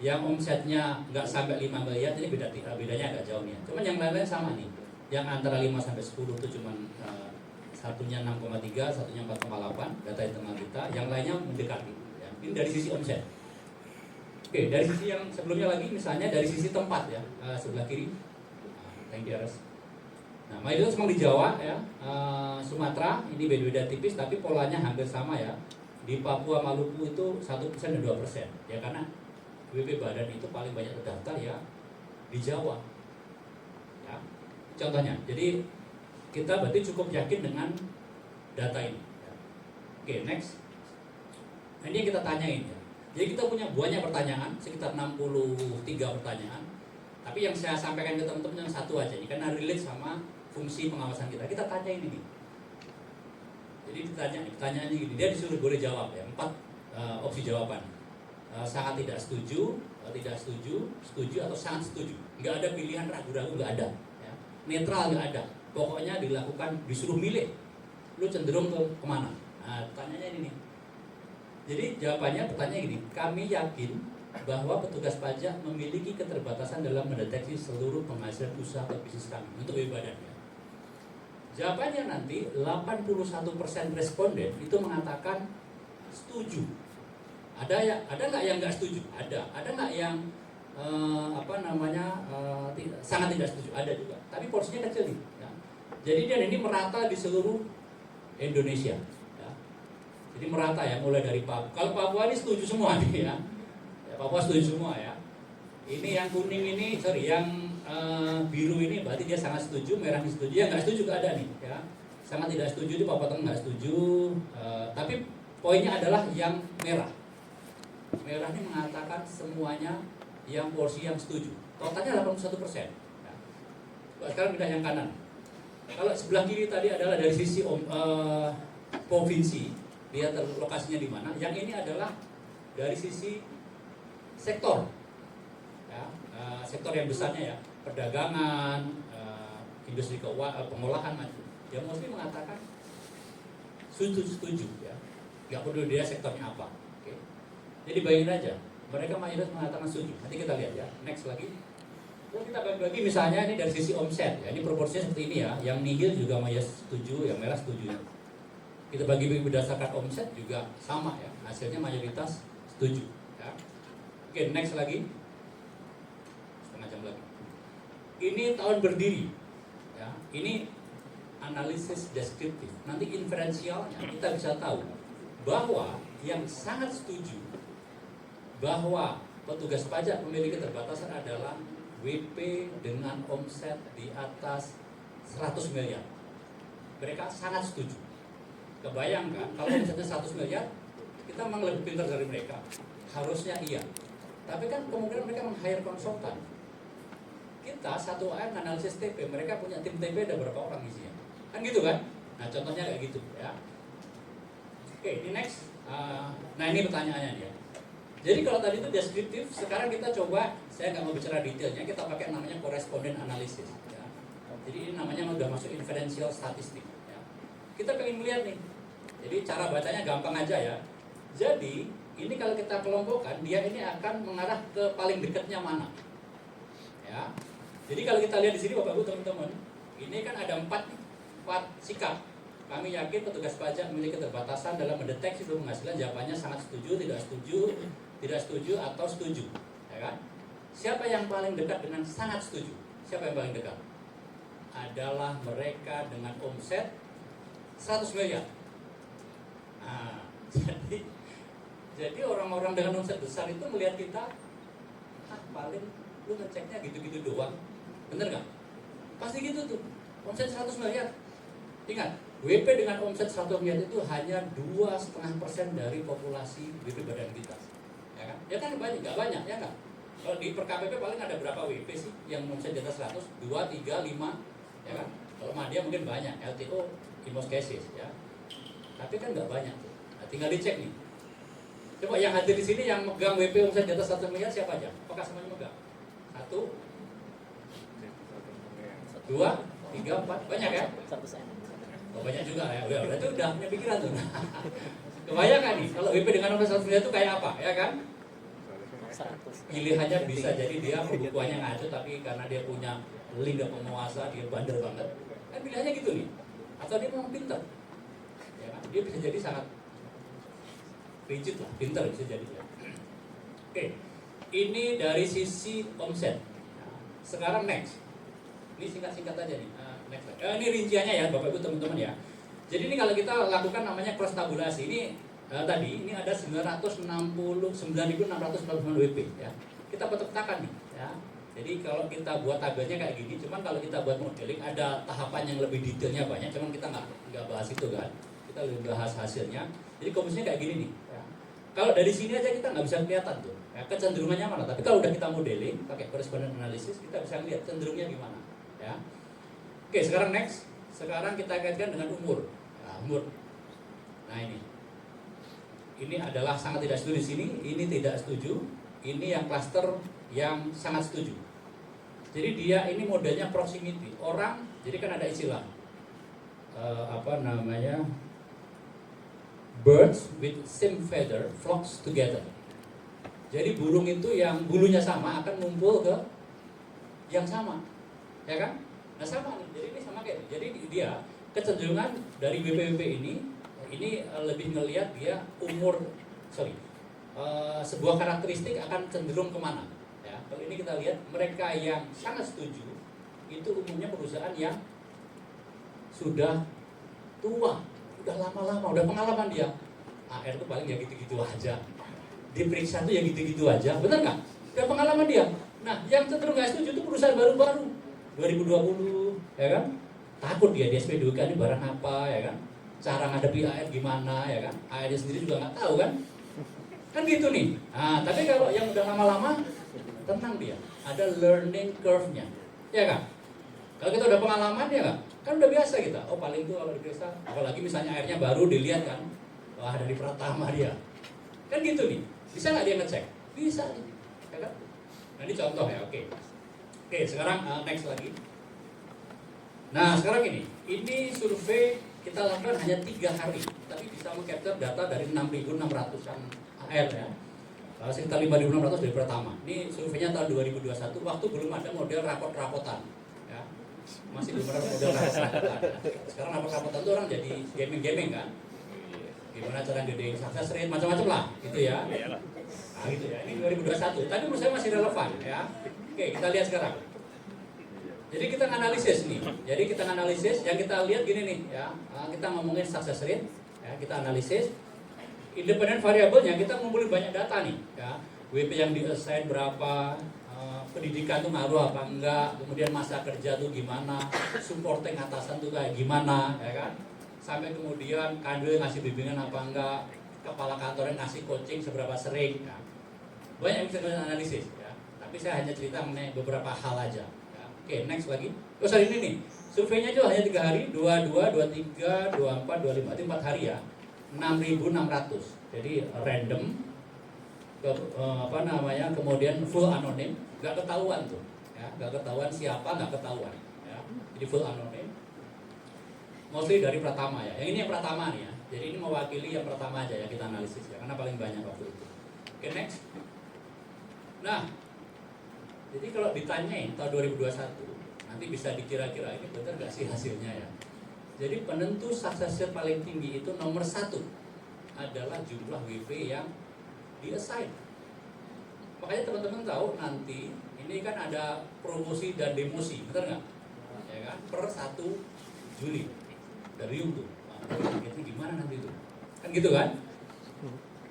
Yang omsetnya nggak sampai 5 miliar, ini bedanya agak jauh nih. Cuman yang lain-lain sama nih. Yang antara 5 sampai 10 itu cuman satunya 6,3, satunya 4,8 data internal kita, yang lainnya mendekati. Ya. Ini dari sisi omset. Oke, dari sisi yang sebelumnya lagi, misalnya dari sisi tempat ya, sebelah kiri. Thank you, Aras. Nah, mayoritas memang di Jawa ya, Sumatera ini beda-beda tipis, tapi polanya hampir sama ya. Di Papua Maluku itu 1% dan 2%. Ya karena WP badan itu paling banyak terdaftar ya di Jawa. Ya. Contohnya, jadi kita berarti cukup yakin dengan data ini. Ya. Oke, next. Nah, ini yang kita tanyain ya. Jadi kita punya banyak pertanyaan, sekitar 63 pertanyaan. Tapi yang saya sampaikan ke teman-teman yang satu aja nih, karena relate sama fungsi pengawasan kita. Kita tanyain ini. Jadi pertanyaannya gini, dia disuruh boleh jawab ya, 4 opsi jawaban. Sangat tidak setuju, tidak setuju, setuju atau sangat setuju. Nggak ada pilihan ragu-ragu, nggak ada. Ya. Netral nggak ada. Pokoknya dilakukan, disuruh milih. Lu cenderung kemana? Nah, pertanyaannya ini nih. Jadi jawabannya pertanyaan gini, kami yakin bahwa petugas pajak memiliki keterbatasan dalam mendeteksi seluruh penghasilan usaha atau bisnis kami untuk badannya. Jawabannya nanti 81% responden itu mengatakan setuju. Ada nggak yang nggak setuju? Ada nggak yang sangat tidak setuju? Ada juga. Tapi porsinya kecil nih. Ya. Jadi dan ini merata di seluruh Indonesia. Ya. Jadi merata ya, mulai dari Papua. Kalau Papua ini setuju semua nih ya. Papua setuju semua ya. Ini yang kuning ini, yang biru ini berarti dia sangat setuju, merah ini setuju, yang nggak setuju juga ada nih ya. Sangat tidak setuju di Papua Tengah nggak setuju, tapi poinnya adalah yang merah. Merah ini mengatakan semuanya yang porsi yang setuju. Totalnya 81%. Ya. Sekarang pindah yang kanan. Kalau sebelah kiri tadi adalah dari sisi provinsi, lihat lokasinya di mana. Yang ini adalah dari sisi sektor. Ya, sektor yang besarnya ya, perdagangan, industri pengolahan macam. Yang mesti mengatakan setuju ya. Nggak peduli dia sektornya apa. Oke. Jadi bayangin aja, mereka mayoritas mengatakan setuju. Nanti kita lihat ya. Next lagi. Lalu kita bagi-bagi misalnya ini dari sisi omset ya. Ini proporsinya seperti ini ya. Yang nihil juga mayoritas setuju, yang merah setuju. Kita bagi-bagi berdasarkan omset juga sama ya. Hasilnya mayoritas setuju ya. Oke, next lagi. Setengah jam lagi. Ini tahun berdiri ya. Ini analisis deskriptif. Nanti inferensialnya kita bisa tahu bahwa yang sangat setuju bahwa petugas pajak memiliki keterbatasan adalah WP dengan omset di atas 100 miliar. Mereka sangat setuju. Kebayangkan kalau omsetnya 100 miliar, kita memang lebih pintar dari mereka. Harusnya iya. Tapi kan kemungkinan mereka meng-hire konsultan. Kita satu AM analisis TP, mereka punya tim TP ada berapa orang isinya. Kan gitu kan? Nah contohnya kayak gitu ya. Oke, ini next. Nah ini pertanyaannya dia. Jadi kalau tadi itu deskriptif, sekarang kita coba, saya nggak mau bicara detailnya, kita pakai namanya correspondent analysis. Ya. Jadi ini namanya udah masuk inferential statistik. Ya. Kita pengen melihat nih. Jadi cara bacanya gampang aja ya. Jadi ini kalau kita kelompokkan, dia ini akan mengarah ke paling dekatnya mana. Ya. Jadi kalau kita lihat di sini Bapak Ibu teman-teman, ini kan ada 4 sikap. Kami yakin petugas pajak memiliki keterbatasan dalam mendeteksi seluruh penghasilan. Jawabannya sangat setuju, tidak setuju, atau setuju. Ya kan? Siapa yang paling dekat dengan sangat setuju? Siapa yang paling dekat? Adalah mereka dengan omset 100 miliar. Nah, jadi orang-orang dengan omset besar itu melihat kita, paling lu ngeceknya gitu-gitu doang. Bener nggak? Pasti gitu tuh. Omset 100 miliar. Ingat, WP dengan omset 100 miliar itu hanya 2,5% dari populasi WP badan kita. Ya kan? Ya kan banyak, nggak banyak ya kan? Kalau di per KPP paling ada berapa WP sih yang omset di atas 100? 2, 3, 5, ya kan? Kalau Madya mungkin banyak, LTO, in most cases ya. Tapi kan nggak banyak tuh. Nah, tinggal dicek nih. Coba yang hadir di sini yang megang WP omset di atas 1 miliar siapa aja? Apakah semuanya megang? 1, 2, 3, 4, banyak ya? Oh, banyak juga ya, udah itu udah punya pikiran tuh. Kebayangkan nih, kalau WP dengan nomor 1 miliar itu kayak apa, ya kan? Pilihannya bisa jadi dia pembukuannya ngaco, tapi karena dia punya lidah penguasa, dia bandel banget. Kan pilihannya gitu nih. Atau dia memang pintar. Ya kan? Dia bisa jadi sangat rigid lah, pintar bisa jadi. Ya. Oke, ini dari sisi omset. Sekarang next. Ini singkat-singkat aja nih. Next. Ini rinciannya ya Bapak Ibu teman-teman ya. Jadi ini kalau kita lakukan namanya cross tabulasi. Ini tadi ini ada 969.649 WP ya. Kita petak-petakan nih ya. Jadi kalau kita buat tabelnya kayak gini, cuman kalau kita buat modeling ada tahapan yang lebih detailnya banyak, cuman kita nggak bahas itu kan. Kita lebih bahas hasilnya. Jadi komposisinya kayak gini nih ya. Kalau dari sini aja kita nggak bisa kelihatan tuh ya, kecenderungannya mana. Tapi kalau udah kita modeling pakai correspondent analysis, kita bisa lihat cenderungnya gimana ya. Oke, sekarang next. Sekarang kita kaitkan dengan umur. Nah, umur. Nah ini adalah sangat tidak setuju di sini, ini tidak setuju, ini yang klaster yang sangat setuju. Jadi dia ini modelnya proximity. Orang, jadi kan ada istilah birds with same feather flocks together. Jadi burung itu yang bulunya sama akan ngumpul ke yang sama, ya kan? Nah sama nih, jadi ini sama kayak, jadi dia kecenderungan dari BPWP ini lebih ngelihat dia sebuah karakteristik akan cenderung kemana? Ya, kalau ini kita lihat mereka yang sangat setuju itu umumnya perusahaan yang sudah tua, udah lama-lama, udah pengalaman dia. AR itu paling ya gitu-gitu aja. Diperiksa tuh ya gitu-gitu aja, benar nggak? Udah pengalaman dia. Nah, yang cenderung nggak setuju itu perusahaan baru-baru, 2020, ya kan? Takut dia di SP2K ini barang apa, ya kan? Cara ngadepi AR gimana, ya kan? AR sendiri juga nggak tahu kan? Kan gitu nih. Nah, tapi kalau yang udah lama-lama, tenang dia. Ada learning curve-nya, ya kan? Kalau kita udah pengalaman ya nggak? Kan udah biasa kita. Oh paling itu kalau diperiksa, apalagi misalnya airnya baru dilihat kan, wah dari Pratama dia. Kan gitu nih. Bisa nggak dia ngecek? Bisa, ya kan? Nah ini contoh ya, oke. Oke, sekarang next lagi. Nah sekarang ini survei kita lakukan hanya 3 hari, tapi bisa mengcapture data dari 6.600-an AR ya. Sekitar 5.600 dari Pratama. Ini surveinya tahun 2021, waktu belum ada model rapot-rapotan. Ya. Masih belum ada model rapot-rapotan. Sekarang rapot-rapotan itu orang jadi gaming-gaming kan. Gimana cara gedein success rate, macam-macam lah, gitu ya. Nah gitu ya, ini 2021, tapi menurut saya masih relevan ya. Oke, kita lihat sekarang. Jadi kita analisis nih, yang kita lihat gini nih ya. Kita ngomongin success rate, ya, kita analisis. Independent variabelnya kita ngumpulin banyak data nih ya. WP yang di-assign berapa, pendidikan tuh ngaruh apa enggak, kemudian masa kerja tuh gimana, supporting atasan tuh kayak gimana, ya kan? Sampai kemudian kandil ngasih bimbingan apa enggak, kepala kantornya ngasih coaching seberapa sering ya. Banyak yang bisa kita analisis ya. Tapi saya hanya cerita mengenai beberapa hal aja ya. Oke, next lagi. Terus hari ini nih, surveinya itu hanya 3 hari, 22, 23, 24, 25, itu 4 hari ya. 6.600. Jadi random kemudian full anonim, nggak ketahuan tuh ya, nggak ketahuan siapa, nggak ketahuan ya. Jadi full anonim. Mostly dari Pratama ya. Yang ini yang Pratama nih ya. Jadi ini mewakili yang Pratama aja ya kita analisis ya, karena paling banyak waktu itu. Oke, next. Nah, jadi kalau ditanyain tahun 2021, nanti bisa dikira-kira ini benar nggak sih hasilnya ya. Jadi penentu success rate paling tinggi itu nomor 1 adalah jumlah WP yang di-assign. Makanya teman-teman tahu nanti ini kan ada promosi dan demosi, benar nggak? Ya kan? Per 1 Juli dari tuh. Itu gimana nanti itu? Kan gitu kan?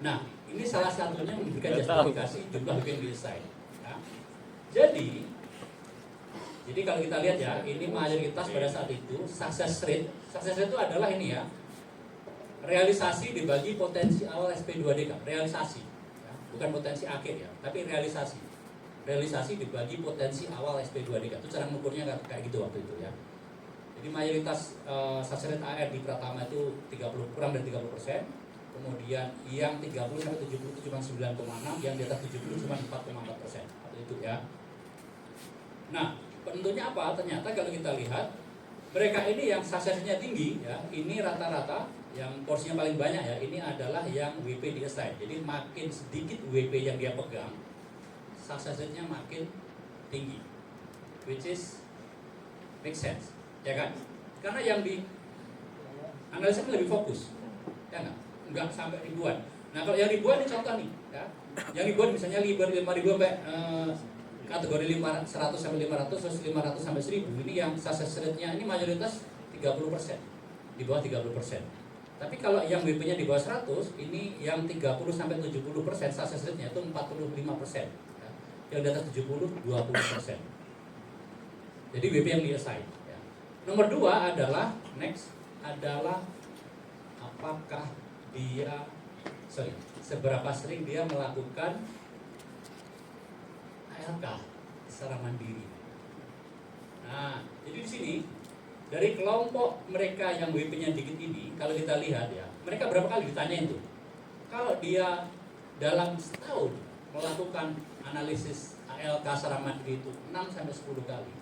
Nah, ini salah satunya memberikan justifikasi jumlah WP yang di-assign. Ya. Jadi kalau kita lihat ya, ini mayoritas pada saat itu success rate itu adalah ini ya, realisasi dibagi potensi awal SP2DK, realisasi ya, bukan potensi akhir ya, tapi realisasi dibagi potensi awal SP2DK, itu cara mengukurnya kayak gitu waktu itu ya. Jadi mayoritas success rate AR di Pratama itu kurang dari 30%, kemudian yang 30 sampai 70 itu cuma 9,6, yang di atas 70 cuma 4,4% waktu itu ya. Nah, penentunya apa? Ternyata kalau kita lihat mereka ini yang suksesnya tinggi ya, ini rata-rata yang porsinya paling banyak ya, ini adalah yang WP di-assign. Jadi makin sedikit WP yang dia pegang, suksesnya makin tinggi, which is make sense, ya kan? Karena yang di analisa lebih fokus, ya nggak sampai ribuan. Nah kalau yang ribuan ini contoh nih, ya, yang ribuan misalnya 5.000 sampai kategori 100 sampai 500, terus 500 sampai 1000, ini yang success rate-nya ini mayoritas 30%, di bawah 30%. Tapi kalau yang WP-nya di bawah 100, ini yang 30 sampai 70% success rate-nya itu 45%. Ya. Yang di atas 70, 20%. Jadi WP yang di-assign. Ya. Nomor 2 adalah, next, adalah apakah seberapa sering dia melakukan ALK secara mandiri. Nah, jadi di sini Dari kelompok mereka yang WP-nya dikit ini, kalau kita lihat ya, mereka berapa kali ditanyain tuh? Kalau dia dalam setahun melakukan analisis ALK secara mandiri itu 6-10 kali,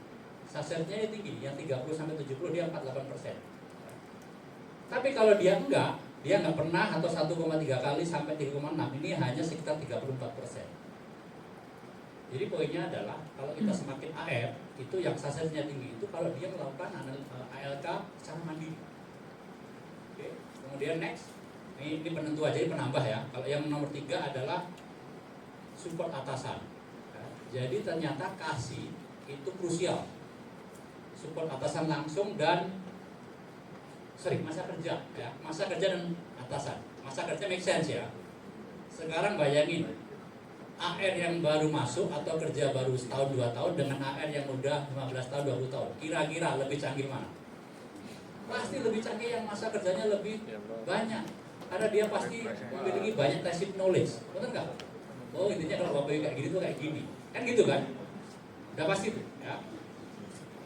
success-nya tinggi, yang 30-70 dia 48%. Tapi kalau dia enggak pernah atau 1,3 kali sampai 3,6, ini hanya sekitar 34%. Jadi poinnya adalah kalau kita semakin AR itu yang success-nya tinggi itu kalau dia melakukan ALK secara mandiri. Oke. Kemudian next, ini penentu aja, ini penambah ya. Kalau yang nomor 3 adalah support atasan. Ya, jadi ternyata kasih itu krusial. Support atasan langsung dan masa kerja ya, masa kerja dan atasan. Masa kerja make sense ya. Sekarang bayangin AR yang baru masuk atau kerja baru setahun 2 tahun dengan AR yang udah 15 tahun 20 tahun, kira-kira lebih canggih mana? Pasti lebih canggih yang masa kerjanya lebih banyak, karena dia pasti memiliki banyak tacit knowledge, betul nggak? Oh intinya kalau Bapak kayak gini tuh kayak gini, kan gitu kan? Udah pasti tuh ya,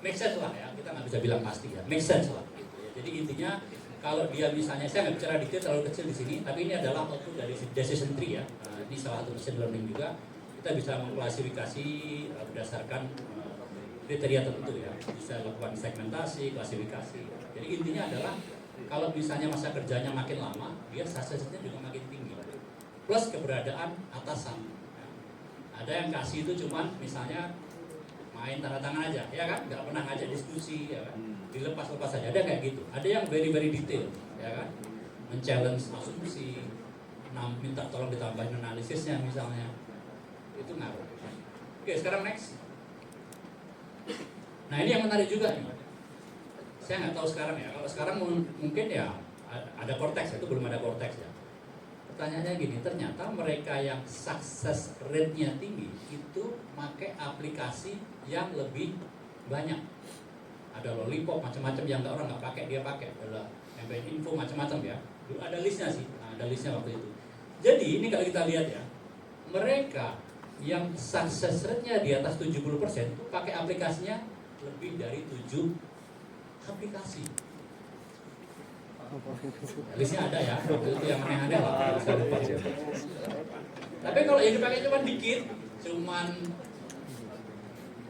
make sense lah ya, kita nggak bisa bilang pasti ya, make sense lah gitu ya. Jadi intinya kalau dia misalnya, saya nggak bicara detail terlalu kecil di sini, tapi ini adalah output dari decision tree ya. Ini salah satu machine learning juga. Kita bisa mengklasifikasi berdasarkan kriteria tertentu ya. Bisa lakukan segmentasi, klasifikasi. Jadi intinya adalah kalau misalnya masa kerjanya makin lama, dia success-nya juga makin tinggi. Plus keberadaan atasan. Ya. Ada yang kasih itu cuman misalnya main tanda tangan aja, ya kan? Nggak pernah ngajak diskusi, ya kan? Dilepas-lepas saja. Ada kayak gitu. Ada yang very detail, ya kan? Men-challenge asumsi, minta tolong ditambahin analisisnya misalnya. Itu ngaruh. Oke, sekarang next. Nah ini yang menarik juga nih. Saya nggak tahu sekarang ya. Kalau sekarang mungkin ya ada cortex, itu belum ada cortex ya. Pertanyaannya gini, ternyata mereka yang success rate-nya tinggi itu pakai aplikasi yang lebih banyak. Ada lollipop macam-macam yang orang nggak pakai, dia pakai. Ada MPN info macam-macam ya. Dulu ada listnya sih, ada listnya waktu itu. Jadi ini kalau kita lihat ya, mereka yang success rate-nya di atas 70% itu pakai aplikasinya lebih dari 7 aplikasi. Listnya ada ya, itu yang aneh-aneh lah. Tapi kalau yang dipakai cuma dikit, cuman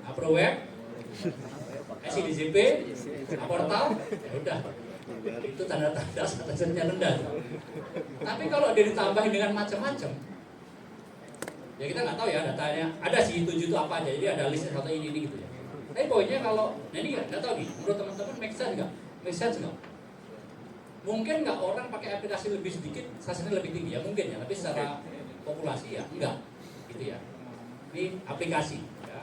AproWeb, SIDCP, Portal, ya udah. Itu tanda-tanda success-nya rendah. Tapi kalau dia ditambahin dengan macam-macam, ya kita nggak tahu ya datanya. Ada sih 7 itu apa aja, jadi ada listnya satu ini gitu ya. Tapi poinnya kalau, nah ini nggak tahu nih, menurut teman-teman make sense nggak? Make sense nggak? Mungkin nggak orang pakai aplikasi lebih sedikit, success-nya lebih tinggi ya mungkin ya, tapi secara populasi ya enggak, gitu ya. Ini aplikasi ya.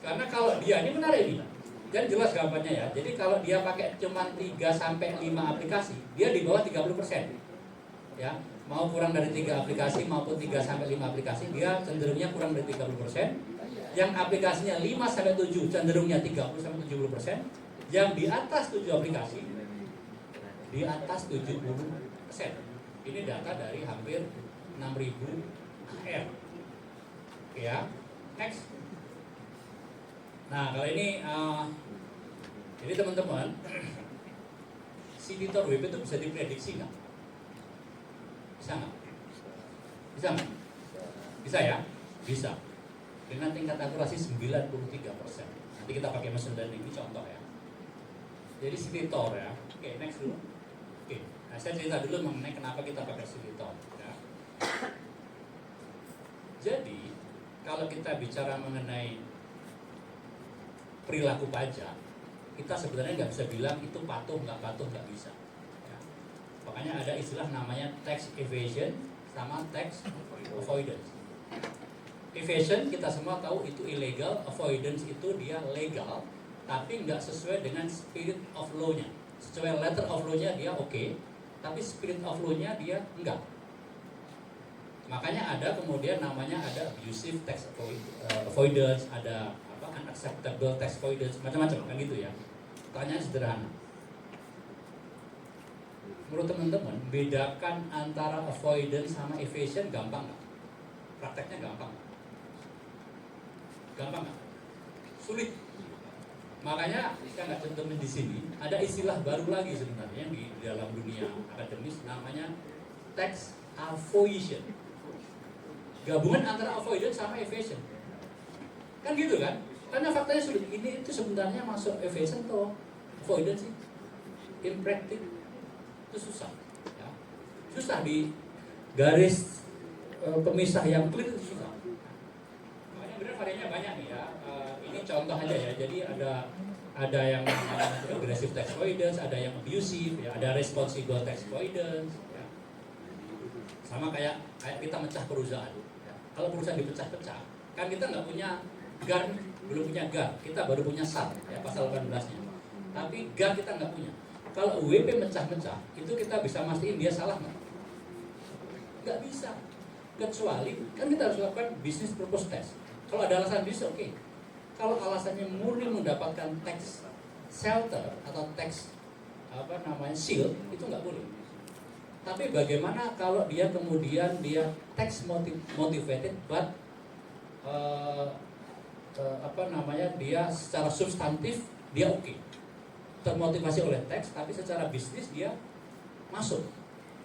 Karena kalau dia, ini menarik nih, dan jelas gambarnya ya. Jadi kalau dia pakai cuma 3-5 aplikasi, dia di bawah 30%. Ya, mau kurang dari 3 aplikasi maupun 3-5 aplikasi, dia cenderungnya kurang dari 30%. Yang aplikasinya 5-7 cenderungnya 30-70%. Yang di atas 7 aplikasi di atas 70%. Ini data dari hampir 6.000 AR. Ya, next. Nah, kalau ini jadi teman-teman, Sinitor WP itu bisa diprediksi nggak? Bisa nggak? Bisa nggak? Bisa ya? Bisa. Dengan tingkat akurasi 93%. Nanti kita pakai mesin learning ini contoh ya. Jadi Sinitor ya. Oke, next dulu. Oke, nah saya cerita dulu mengenai kenapa kita pakai Sinitor ya. Jadi, kalau kita bicara mengenai perilaku pajak, kita sebenarnya nggak bisa bilang itu patuh nggak bisa ya. Makanya ada istilah namanya tax evasion sama tax avoidance. Evasion kita semua tahu itu illegal, avoidance itu dia legal tapi nggak sesuai dengan spirit of law-nya. Sesuai letter of law-nya dia oke, tapi spirit of law-nya dia enggak. Makanya ada kemudian namanya ada abusive tax avoidance, ada unacceptable tax avoidance, macam-macam kan gitu ya. Pertanyaan sederhana. Menurut teman-teman, bedakan antara avoidance sama evasion gampang nggak? Prakteknya gampang nggak? Gampang nggak? Sulit. Makanya kita nggak cantumin di sini, ada istilah baru lagi sebenarnya di dalam dunia akademis, namanya tax avoidance. Gabungan antara avoidance sama evasion. Kan gitu kan? Karena faktanya sudah ini itu sebenarnya masuk evasion atau avoidance sih. In practice itu susah. Ya. Susah di garis pemisah yang clear itu susah. Makanya benar variannya banyak nih ya. Ini contoh aja ya. Jadi ada yang aggressive tax avoidance, ada yang abusive, ya, ada responsible tax avoidance. Ya. Sama kayak kita mecah perusahaan. Ya. Kalau perusahaan dipecah-pecah, kan kita nggak punya GAR, belum punya GAR, kita baru punya SAR, ya, pasal 18-nya. Tapi GAR kita nggak punya. Kalau UWP mecah-mecah, itu kita bisa mastiin dia salah nggak? Nggak bisa. Kecuali, kan kita harus lakukan business purpose test. Kalau ada alasan bisnis, oke. Kalau alasannya murni mendapatkan tax shelter atau tax shield, itu nggak boleh. Tapi bagaimana kalau dia kemudian dia tax motivated, but dia secara substantif dia oke. Termotivasi oleh teks, tapi secara bisnis dia masuk.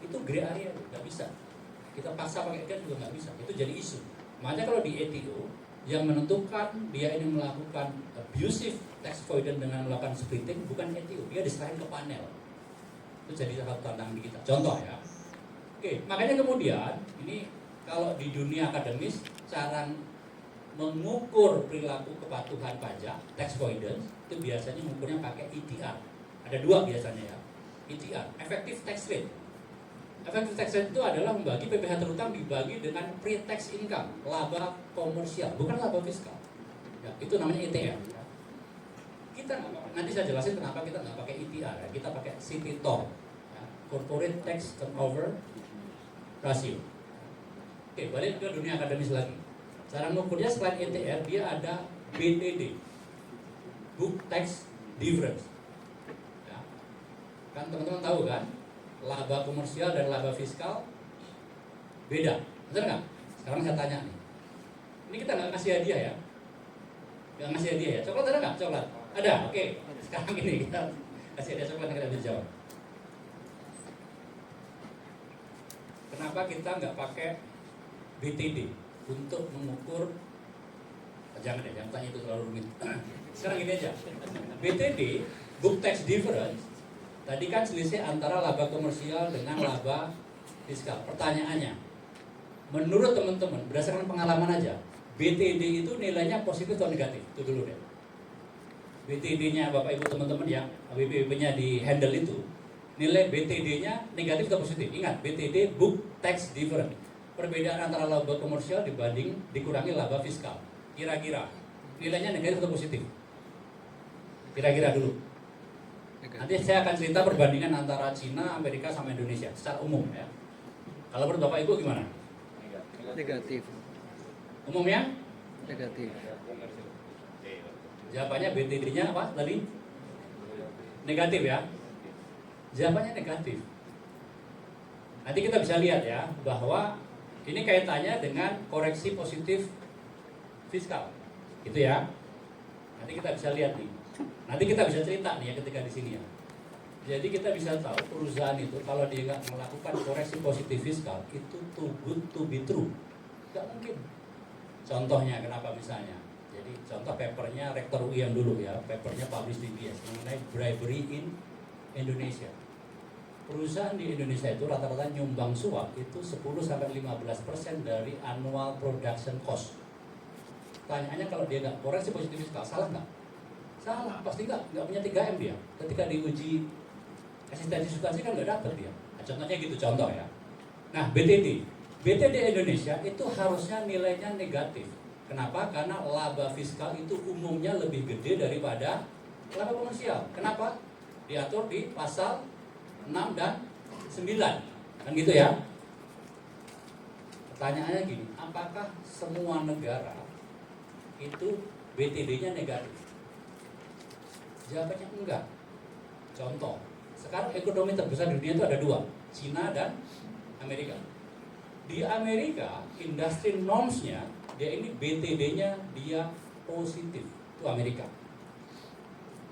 Itu gray area, nggak bisa. Kita paksa pakai GAR juga nggak bisa. Itu jadi isu. Makanya kalau di ETO yang menentukan dia ini melakukan abusive tax avoidance dengan melakukan splitting bukan ETO, dia diserahin ke panel. Itu jadi salah satu tantangan di kita. Contoh ya. Oke, makanya kemudian ini kalau di dunia akademis cara mengukur perilaku kepatuhan pajak tax avoidance itu biasanya mengukurnya pakai ETR. Ada dua biasanya ya. ETR, effective tax rate. Effective tax rate itu adalah membagi PPh terutang dibagi dengan pre-tax income, laba komersial, bukan laba fiskal. Ya, itu namanya ETR. Ya. Kita nanti saya jelasin kenapa kita nggak pakai ETR. Ya. Kita pakai CTTOR, ya, Corporate Tax Turnover Ratio. Oke, balik ke dunia akademis lagi. Cara mengukurnya selain ETR, dia ada BTD, Book Tax Difference. Ya. Kan teman-teman tahu kan, laba komersial dan laba fiskal beda, betul nggak? Sekarang saya tanya nih, ini kita nggak ngasih hadiah ya, nggak ngasih hadiah ya. Coklat ada nggak? Coklat ada. Oke. Sekarang ini kita kasih hadiah coklat yang kita bisa jawab. Kenapa kita nggak pakai BTD untuk mengukur? Jangan deh, jangan tanya itu terlalu rumit. Sekarang gini aja, BTD, Book Tax Difference, tadi kan selisih antara laba komersial dengan laba fiskal. Pertanyaannya, menurut teman-teman, berdasarkan pengalaman aja, BTD itu nilainya positif atau negatif? Itu dulu deh. BTD-nya Bapak Ibu teman-teman yang BPP-nya di handle itu, nilai BTD-nya negatif atau positif? Ingat, BTD Book Tax Difference, perbedaan antara laba komersial dikurangi laba fiskal. Kira-kira nilainya negatif atau positif? Kira-kira dulu. Nanti saya akan cerita perbandingan antara Cina, Amerika sama Indonesia secara umum ya. Kalau menurut Bapak Ibu gimana? Negatif. Umumnya? Negatif. Jawabannya BTD-nya apa tadi? Negatif ya. Jawabannya negatif. Nanti kita bisa lihat ya bahwa ini kaitannya dengan koreksi positif fiskal, gitu ya. Nanti kita bisa lihat nih. Nanti kita bisa cerita nih ya ketika di sini ya. Jadi kita bisa tahu perusahaan itu kalau dia nggak melakukan koreksi positif fiskal itu too good to be true, nggak mungkin. Contohnya kenapa misalnya? Jadi contoh papernya Rektor UIM dulu ya, papernya publish di BS mengenai bribery in Indonesia. Perusahaan di Indonesia itu rata-rata nyumbang suap itu 10-15% dari annual production cost. Pertanyaannya kalau dia nggak koreksi positif fiskal, salah nggak? Salah, pasti nggak punya 3M dia. Ketika diuji eksistensi substansi kan nggak dapet dia. Nah, contohnya gitu contoh ya. Nah BTD Indonesia itu harusnya nilainya negatif. Kenapa? Karena laba fiskal itu umumnya lebih gede daripada laba komersial. Kenapa? Diatur di pasal 6 dan 9. Kan gitu ya. Pertanyaannya gini, apakah semua negara itu BTD-nya negatif? Jawabannya enggak. Contoh, sekarang ekonomi terbesar di dunia itu ada dua, Cina dan Amerika. Di Amerika, industri norms-nya, dia ini BTD-nya dia positif, itu Amerika.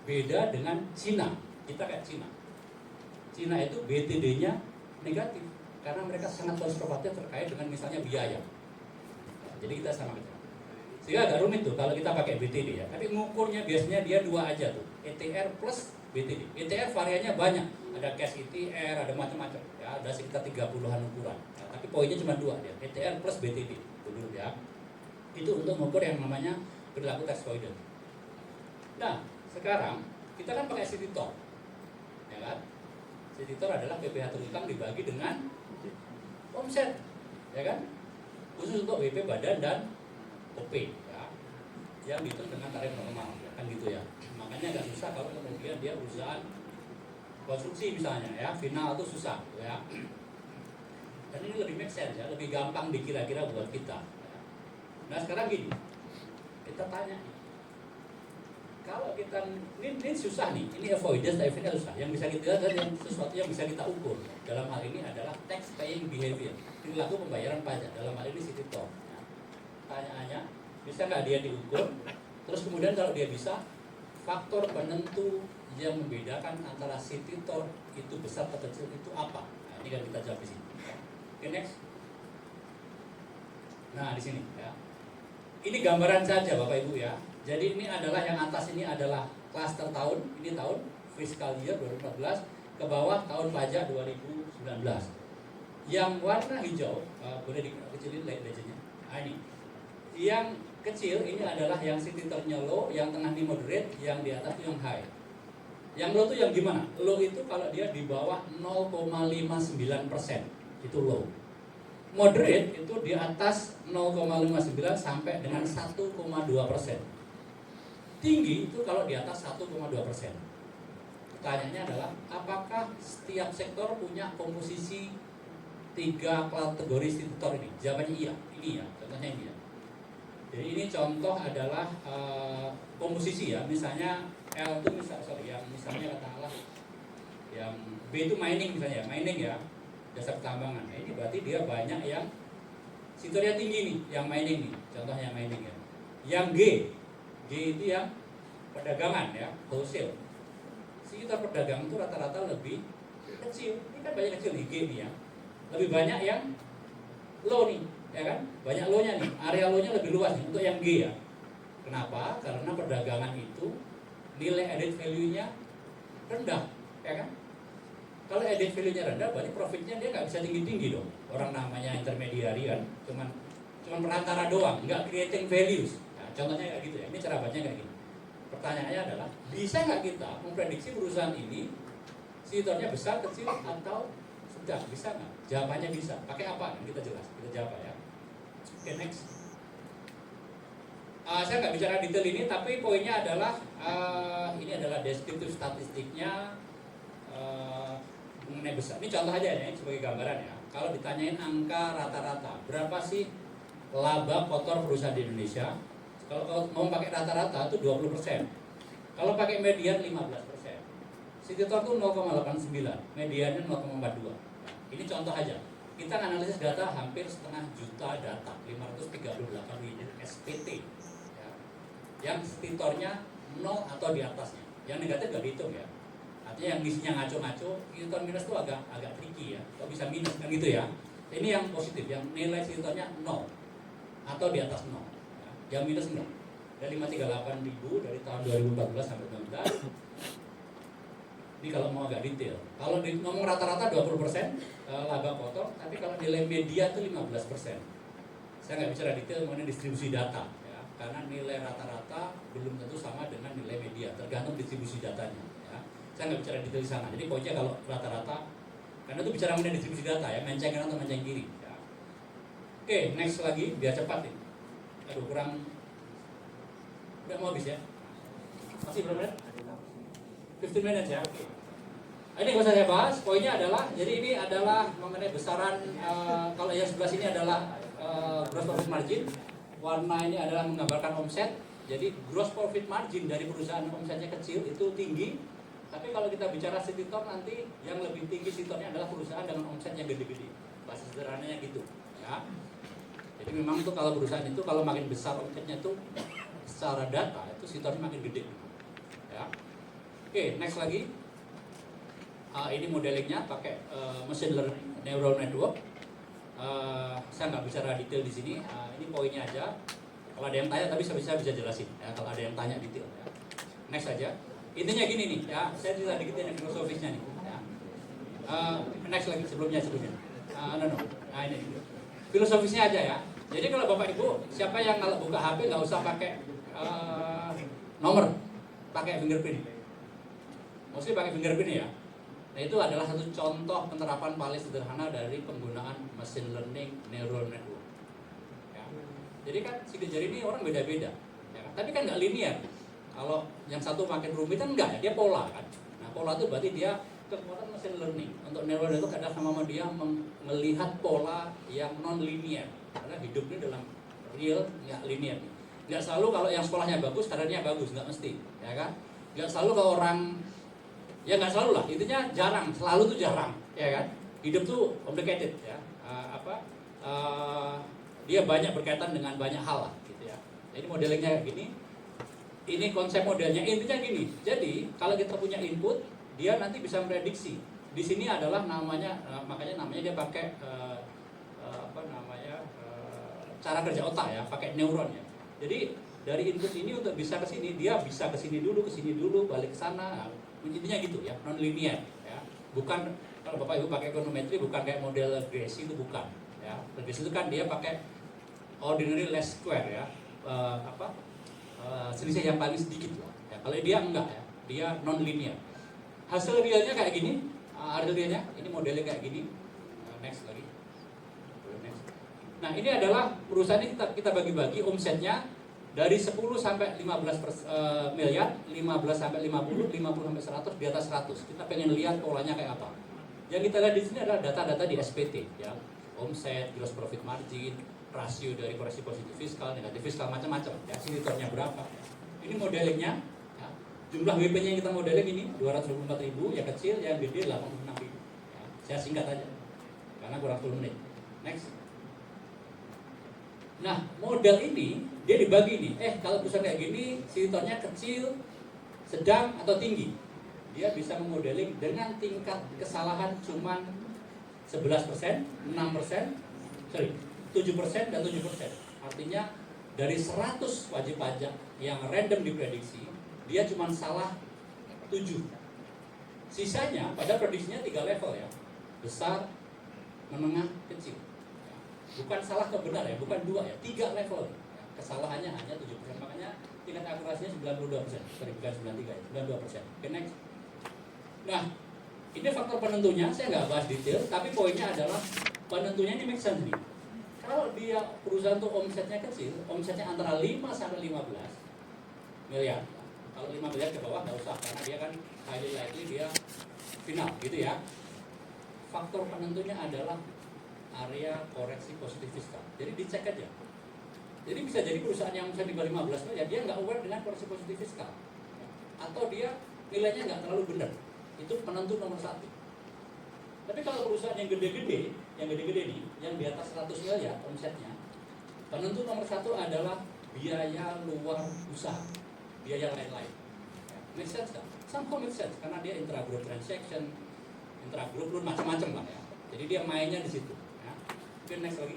Beda dengan Cina, kita kayak Cina. Cina itu BTD-nya negatif karena mereka sangat konservatif terkait dengan misalnya biaya. Jadi kita sama aja. Sehingga agak rumit tuh kalau kita pakai BTD ya. Tapi mengukurnya biasanya dia dua aja tuh, ETR plus BTD. ETR variannya banyak, ada cash ETR, ada macam-macam. Ya, ada sekitar 30-an ukuran. Ya, tapi poinnya cuma dua dia, ETR plus BTD. Itu dulu ya. Itu untuk mengukur yang namanya perilaku tax avoidance. Nah, sekarang kita kan pakai Cititor, ya kan? Cititor adalah PPh terutang dibagi dengan omset, ya kan? Khusus untuk WP badan dan OP, ya, yang dihitung dengan tarif normal, ya, kan gitu ya. Makanya agak susah kalau kemudian dia perusahaan konstruksi misalnya, ya, final itu susah, ya. Dan ini lebih make sense ya, lebih gampang dikira-kira buat kita. Ya. Nah sekarang gini, kita tanya. Kalau kita ini susah nih, ini avoidance tapi susah. Yang bisa kita lihat dan sesuatu yang bisa kita ukur dalam hal ini adalah tax paying behavior, perilaku pembayaran pajak. Dalam hal ini Cititor. Ya. Pertanyaannya, bisa nggak dia diukur? Terus kemudian kalau dia bisa, faktor penentu yang membedakan antara Cititor itu besar atau kecil itu apa? Nah, ini kan kita jawab di sini. Oke, next. Nah di sini ya. Ini gambaran saja Bapak Ibu ya. Jadi ini adalah yang atas ini adalah klaster tahun, ini tahun fiscal year 2014, ke bawah tahun pajak 2019. Yang warna hijau, boleh dikecilin legendnya. Nah ini. Yang kecil ini adalah yang Cititornya low, yang tengah ini moderate, yang di atas itu yang high. Yang low itu yang gimana? Low itu kalau dia di bawah 0,59%, itu low. Moderate itu di atas 0,59 sampai dengan 1,2%. Tinggi itu kalau di atas 1,2%. Pertanyaannya adalah apakah setiap sektor punya komposisi 3 kategori Cititor ini? Jawabannya iya. Ini ya, contohnya ini ya. Jadi ini contoh adalah komposisi ya. Misalnya L itu misalnya katakanlah yang B itu mining misalnya, mining ya, jasa pertambangan. Nah, ini berarti dia banyak yang Cititornya tinggi nih, yang mining nih. Contohnya mining ya. Yang G itu yang perdagangan ya, wholesale. Cititor perdagangan itu rata-rata lebih kecil. Ini kan banyak kecil nih G nih ya. Lebih banyak yang low nih, ya kan? Banyak low-nya nih. Area low-nya lebih luas nih untuk yang G ya. Kenapa? Karena perdagangan itu nilai added value-nya rendah, ya kan? Kalau added value-nya rendah, berarti profitnya dia nggak bisa tinggi-tinggi dong. Orang namanya intermediary kan, cuman perantara doang, nggak creating values. Nah, contohnya kayak gitu ya. Ini cara bacanya kayak gini. Pertanyaannya adalah, bisa nggak kita memprediksi perusahaan ini Cititornya besar, kecil, atau sedang? Bisa nggak? Jawabannya bisa. Pakai apa? Kita jelas. Kita jawab ya. Oke, next. Saya nggak bicara detail ini, tapi poinnya adalah ini adalah deskriptif statistiknya mengenai besar. Ini contoh aja ya, sebagai gambaran ya. Kalau ditanyain angka rata-rata, berapa sih laba kotor perusahaan di Indonesia? Kalau mau pakai rata-rata itu 20%. Kalau pakai median 15%. Cititor itu 0,89, mediannya 0,42. Nah, ini contoh aja. Kita analisis data hampir setengah juta data, 538 unit SPT. Ya. Yang Cititornya 0 atau di atasnya. Yang negatif nggak dihitung ya. Artinya yang misinya ngaco-ngaco, Cititor minus itu agak tricky ya. Kok bisa minus kan gitu ya. Ini yang positif, yang nilai Cititornya 0 atau di atas 0. Yang minus enggak. Dari 538.000 dari tahun 2014 sampai 2019. Ini kalau mau agak detail. Kalau ngomong rata-rata 20% laba kotor, tapi kalau nilai media itu 15%. Saya nggak bicara detail mengenai distribusi data, ya, karena nilai rata-rata belum tentu sama dengan nilai media, tergantung distribusi datanya. Ya. Saya nggak bicara detail di sana. Jadi pokoknya kalau rata-rata, karena itu bicara mengenai distribusi data ya, menceng kanan atau menceng kiri. Ya. Oke, next lagi biar cepat nih. Aduh kurang. Udah mau habis ya? Masih berapa menit? 15 minutes ya. Oke. Ini gak usah saya bahas. Poinnya adalah, jadi ini adalah mengenai besaran. Kalau yang sebelah sini adalah gross profit margin. Warna ini adalah menggambarkan omset. Jadi gross profit margin dari perusahaan omsetnya kecil itu tinggi. Tapi kalau kita bicara Cititor nanti yang lebih tinggi Cititornya adalah perusahaan dengan omset yang gede-gede. Bahasa sederhananya gitu. Ya. Jadi memang itu kalau perusahaan itu kalau makin besar omsetnya itu secara data itu Cititornya makin gede. Ya. Oke, next lagi. Ini modelingnya pakai machine learning, neural network. Saya nggak bicara detail di sini. Ini poinnya aja. Kalau ada yang tanya, tapi saya bisa jelasin. Ya, kalau ada yang tanya detail. Ya. Next aja. Intinya gini nih, ya. Saya cerita dikit ini filosofisnya nih. Ya. Next lagi sebelumnya. Nah ini. Filosofisnya aja ya. Jadi kalau Bapak Ibu, siapa yang kalau buka HP nggak usah pakai nomor, pakai fingerprint. Mesti pakai fingerprint ya. Nah itu adalah satu contoh penerapan paling sederhana dari penggunaan machine learning neural network. Ya. Jadi kan sidik jari ini orang beda-beda, ya kan? Tapi kan nggak linear. Kalau yang satu makin rumit kan enggak ya, dia pola kan. Nah pola itu berarti dia kekuatan machine learning. Untuk neural network ada sama dia melihat pola yang non linear. Karena hidup ini dalam real nggak linear. Nggak selalu kalau yang sekolahnya bagus karirnya bagus, nggak mesti, ya kan? Nggak selalu kalau orang ya nggak selalu lah, intinya jarang, selalu tuh jarang, ya kan? Hidup tuh complicated ya, dia banyak berkaitan dengan banyak hal lah, gitu ya. Jadi modelingnya kayak gini, ini konsep modelnya intinya gini. Jadi kalau kita punya input, dia nanti bisa memprediksi. Di sini adalah namanya, makanya namanya dia pakai cara kerja otak ya, pakai neuron ya. Jadi dari input ini untuk bisa ke sini, dia bisa ke sini dulu, balik ke sana. Intinya gitu ya, non linear ya. Bukan kalau Bapak Ibu pakai ekonometri bukan kayak model regresi, itu bukan ya. Regresi itu kan dia pakai ordinary least square ya. Selisih yang paling sedikit lah. Ya, kalau dia enggak ya, dia non linear. Hasil realnya kayak gini, hasil realnya ini modelnya kayak gini. Next lagi. Next. Nah, ini adalah perusahaan ini kita bagi-bagi omsetnya dari 10 sampai 15 miliar, 15 sampai 50, 50 sampai 100, di atas 100. Kita pengen lihat polanya kayak apa. Yang kita lihat di sini adalah data-data di SPT ya. Omset, gross profit margin, rasio dari koreksi positif fiskal, negatif fiskal, macam-macam ya. Sinitornya berapa. Ini modelingnya ya. Jumlah WP-nya yang kita modeling ini 224.000, yang kecil, yang gede 86.000 ya. Saya singkat aja karena kurang 10 menit. Next. Nah, model ini dia dibagi nih. Kalau perusahaan kayak gini, sinitornya kecil, sedang atau tinggi. Dia bisa memodeling dengan tingkat kesalahan cuman 11%, 6%, 7% dan 7%. Artinya dari 100 wajib pajak yang random diprediksi, dia cuma salah 7. Sisanya pada prediksinya 3 level ya. Besar, menengah, kecil. Bukan salah kebenar ya, bukan 2 ya, 3 level. Kesalahannya hanya 7%, makanya tingkat akurasinya 92%, bukan 93 ya, 92%. Oke, next. Nah, ini faktor penentunya, saya nggak bahas detail, tapi poinnya adalah penentunya ini make sense nih. Kalau dia perusahaan tuh omsetnya kecil, omsetnya antara 5 sampai 15 miliar. Kalau 5 miliar ke bawah nggak usah, karena dia kan highly likely dia final gitu ya. Faktor penentunya adalah area koreksi positif fiskal. Jadi dicek aja. Jadi bisa jadi perusahaan yang omset di bawah 15 miliar, dia nggak aware dengan koreksi positif fiskal. Atau dia nilainya nggak terlalu benar. Itu penentu nomor 1. Tapi kalau perusahaan yang gede-gede nih, yang di atas 100 miliar omsetnya, penentu nomor 1 adalah biaya luar usaha, biaya lain-lain. Make sense kan? Somehow make sense, karena dia intra-group transaction, intra-group loan, macam-macam lah ya. Jadi dia mainnya di situ. Ya. Oke, next lagi.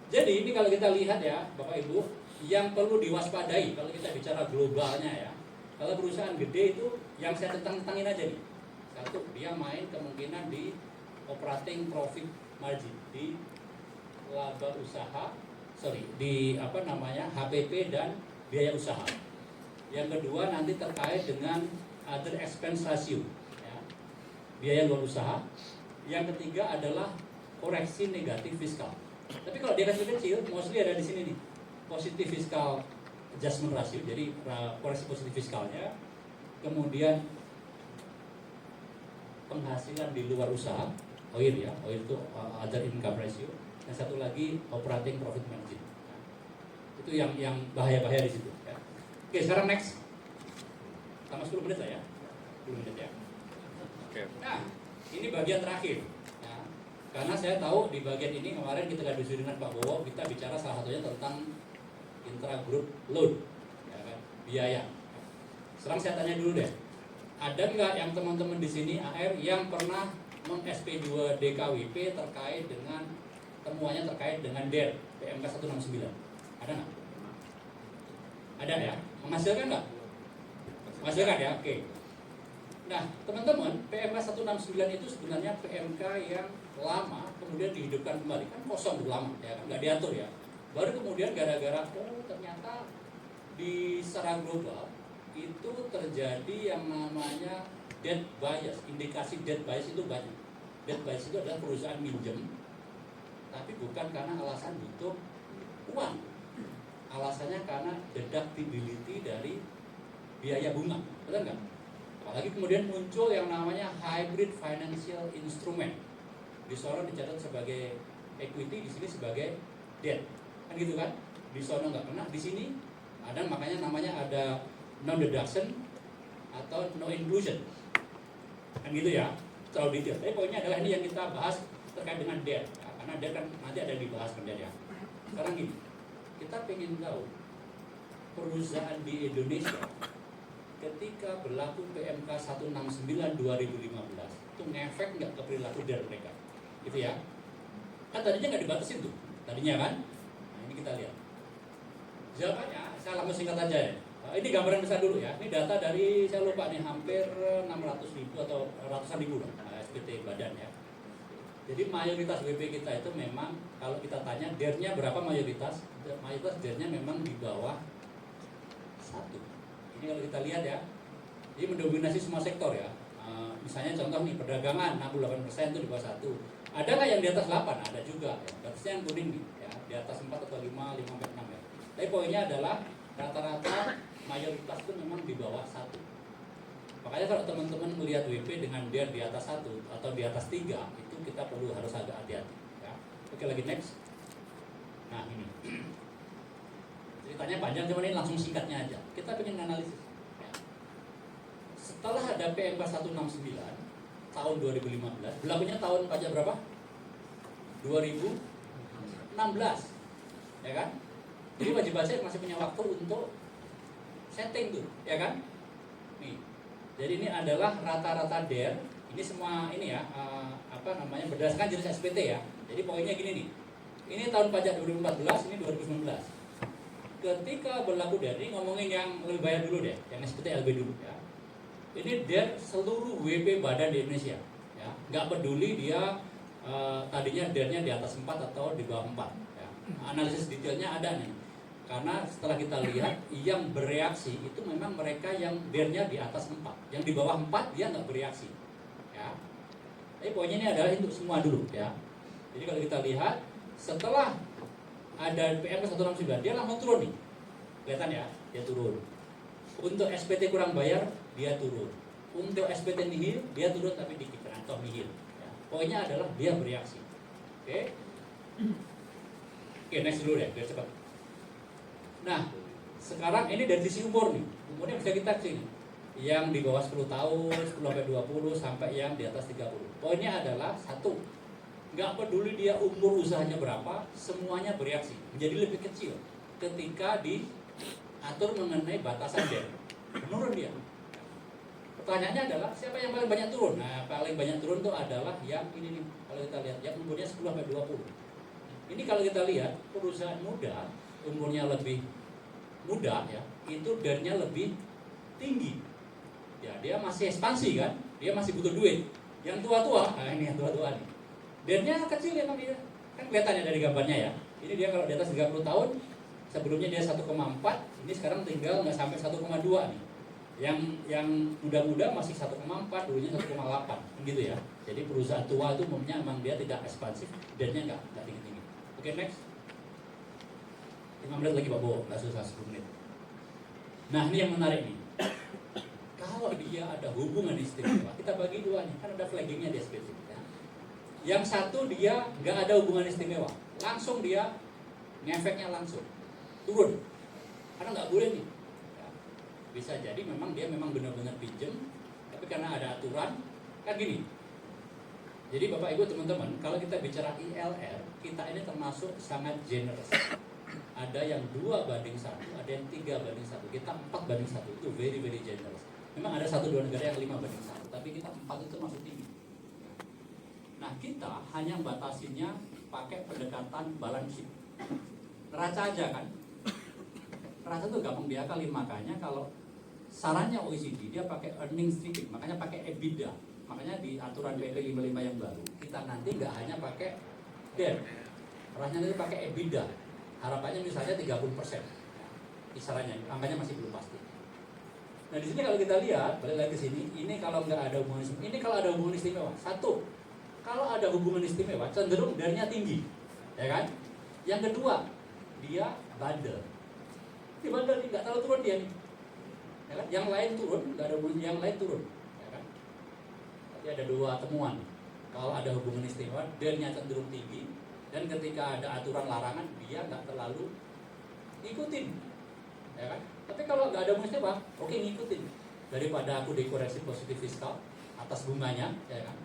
Jadi ini kalau kita lihat ya, Bapak Ibu, yang perlu diwaspadai kalau kita bicara globalnya ya. Kalau perusahaan gede itu yang saya tentang-tentangin aja nih. Satu, dia main kemungkinan di operating profit margin, di laba usaha, di HPP dan biaya usaha. Yang kedua nanti terkait dengan other expense ratio, ya, biaya luar usaha. Yang ketiga adalah koreksi negatif fiskal. Tapi kalau dia kecil-kecil, mostly ada di sini nih, positif fiskal adjustment ratio, jadi koreksi positif fiskalnya, kemudian penghasilan di luar usaha, OIR ya, OIR itu other income ratio, dan satu lagi operating profit margin. Nah, itu yang bahaya-bahaya di situ. Ya. Oke, sekarang next, sama 10 menit lah ya, 10 menit ya. Oke. Nah, ini bagian terakhir. Ya. Karena saya tahu di bagian ini kemarin kita diskusi dengan Pak Bowo, kita bicara salah satunya tentang intra-group loan, ya kan? Biaya. Sekarang saya tanya dulu deh, ada nggak yang teman-teman di sini AR yang pernah meng-SP2 DKWP terkait dengan temuannya terkait dengan DER PMK 169? Ada nggak? Ada ya? Menghasilkan nggak? Menghasilkan ya? Oke. Nah, teman-teman, PMK 169 itu sebenarnya PMK yang lama kemudian dihidupkan kembali, kan kosong dulu lama ya, nggak diatur ya. Baru kemudian gara-gara ternyata di secara global itu terjadi yang namanya debt bias, indikasi debt bias itu banyak. Debt bias itu adalah perusahaan minjem, tapi bukan karena alasan butuh uang, alasannya karena deductibility dari biaya bunga, betul nggak? Apalagi kemudian muncul yang namanya hybrid financial instrument, di sono dicatat sebagai equity, di sini sebagai debt, kan gitu kan? Di sono nggak kena, di sini ada, makanya namanya ada non deduction atau no inclusion, kan gitu ya, terlalu detail. Tapi poinnya adalah ini yang kita bahas terkait dengan debt, ya, karena debt kan nanti ada dibahas kerja ya. Sekarang gini, kita pengen tahu perusahaan di Indonesia ketika berlaku PMK 169 2015 itu ngefek nggak ke perilaku DER mereka, gitu ya? Kan tadinya nggak dibatasin tuh, tadinya kan? Nah ini kita lihat. Jawabannya, saya langsung singkat aja ya. Ini gambaran besar dulu ya. Ini data dari, saya lupa nih, hampir 600.000 atau ratusan ribu lah, SPT badan ya. Jadi mayoritas WP kita itu memang, kalau kita tanya DER-nya berapa mayoritas? Mayoritas DER-nya memang di bawah 1. Ini kalau kita lihat ya, ini mendominasi semua sektor ya. Misalnya contoh nih, perdagangan 68% itu di bawah 1. Ada nggak yang di atas 8? Ada juga ya. Batasnya yang kuning nih ya, di atas 4 atau 5 sampai 6 ya. Tapi poinnya adalah rata-rata mayoritas itu memang di bawah 1. Makanya kalau teman-teman melihat WP dengan DER di atas 1 atau di atas 3, itu kita perlu harus agak hati-hati ya. Oke, lagi next. Nah ini ceritanya panjang, cuman ini langsung singkatnya aja. Kita pengen analisis ya. Setelah ada PMK 169 tahun 2015, berlakunya tahun pajak berapa? 2016 ya kan? Jadi wajib pajak masih punya waktu untuk setting tuh, ya kan? Nih, jadi ini adalah rata-rata DER. Ini semua ini ya, berdasarkan jenis SPT ya. Jadi poinnya gini nih. Ini tahun pajak 2014, ini 2019. Ketika berlaku DER, ini ngomongin yang lebih bayar dulu deh, yang SPT LB dulu ya. Ini DER seluruh WP badan di Indonesia, ya. Nggak peduli dia tadinya DER-nya di atas 4 atau di bawah 4. Ya. Analisis detailnya ada nih. Karena setelah kita lihat yang bereaksi itu memang mereka yang DER-nya di atas 4, yang di bawah 4 dia nggak bereaksi ya. Tapi poinnya ini adalah untuk semua dulu ya. Jadi kalau kita lihat setelah ada PMK 169 dia langsung turun nih, kelihatan ya, dia turun. Untuk SPT kurang bayar dia turun, untuk SPT nihil dia turun tapi dikit atau nihil ya. Poinnya adalah dia bereaksi. Oke, next dulu deh biar cepat. Nah, sekarang ini dari sisi umur nih. Umurnya bisa kita cek nih. Yang di bawah 10 tahun, 10 sampai 20, sampai yang di atas 30. Poinnya adalah satu, nggak peduli dia umur usahanya berapa, semuanya bereaksi. Menjadi lebih kecil ketika diatur mengenai batasan DER. Menurun dia. Pertanyaannya adalah siapa yang paling banyak turun? Nah, paling banyak turun itu adalah yang ini nih. Kalau kita lihat, yang umurnya 10 sampai 20. Ini kalau kita lihat, perusahaan muda, umurnya lebih muda ya, itu DER-nya lebih tinggi ya, dia masih ekspansi kan, dia masih butuh duit. Yang tua-tua, nah ini yang tua-tua nih, DER-nya kecil emang dia, kan kelihatannya dari gambarnya ya. Ini dia kalau di atas 30 tahun, sebelumnya dia 1,4, ini sekarang tinggal nggak sampai 1,2 nih. Yang muda-muda masih 1,4, dulunya 1,8 gitu ya. Jadi perusahaan tua itu umumnya emang dia tidak ekspansif, DER-nya nggak tinggi-tinggi. Oke, next. 5 menit lagi Pak Bo, nggak susah 10 menit. Nah ini yang menarik nih. Kalau dia ada hubungan istimewa, kita bagi dua nih, kan ada flaggingnya di SPT ya. Yang satu dia nggak ada hubungan istimewa, langsung dia ngefeknya langsung turun, karena nggak boleh nih ya. Bisa jadi memang dia memang benar-benar pinjem, tapi karena ada aturan, kan gini. Jadi Bapak Ibu teman-teman, kalau kita bicara ILR, kita ini termasuk sangat generous. ada yang 2:1, ada yang 3:1, kita 4:1, itu very very generous. Memang ada 1-2 negara yang 5:1, tapi kita 4 itu masuk tinggi. Nah kita hanya batasinnya pakai pendekatan balance sheet. Neraca aja kan, neraca itu gampang diakalin, makanya kalau sarannya OECD dia pakai earnings streaming, makanya pakai EBITDA. Makanya di aturan PP 55 yang baru kita nanti nggak hanya pakai debt, rasanya nanti pakai EBITDA. Harapannya misalnya 30%, kisarannya, angkanya masih belum pasti. Nah di sini kalau kita lihat, balik lagi ke sini, ini kalau nggak ada hubungan istimewa, ini kalau ada hubungan istimewa, satu, kalau ada hubungan istimewa cenderung darnya tinggi, ya kan? Yang kedua, dia bandel. Di bandel nggak terlalu turun dia nih, ya kan? Yang lain turun, nggak ada hubungan, yang lain turun, ya kan? Tapi ada dua temuan. Kalau ada hubungan istimewa, darnya cenderung tinggi, dan ketika ada aturan larangan, dia nggak terlalu ikutin, ya kan? Tapi kalau nggak ada hubungan istimewa, oke ngikutin. Daripada aku dikoreksi positif fiskal atas bunganya, ya kan?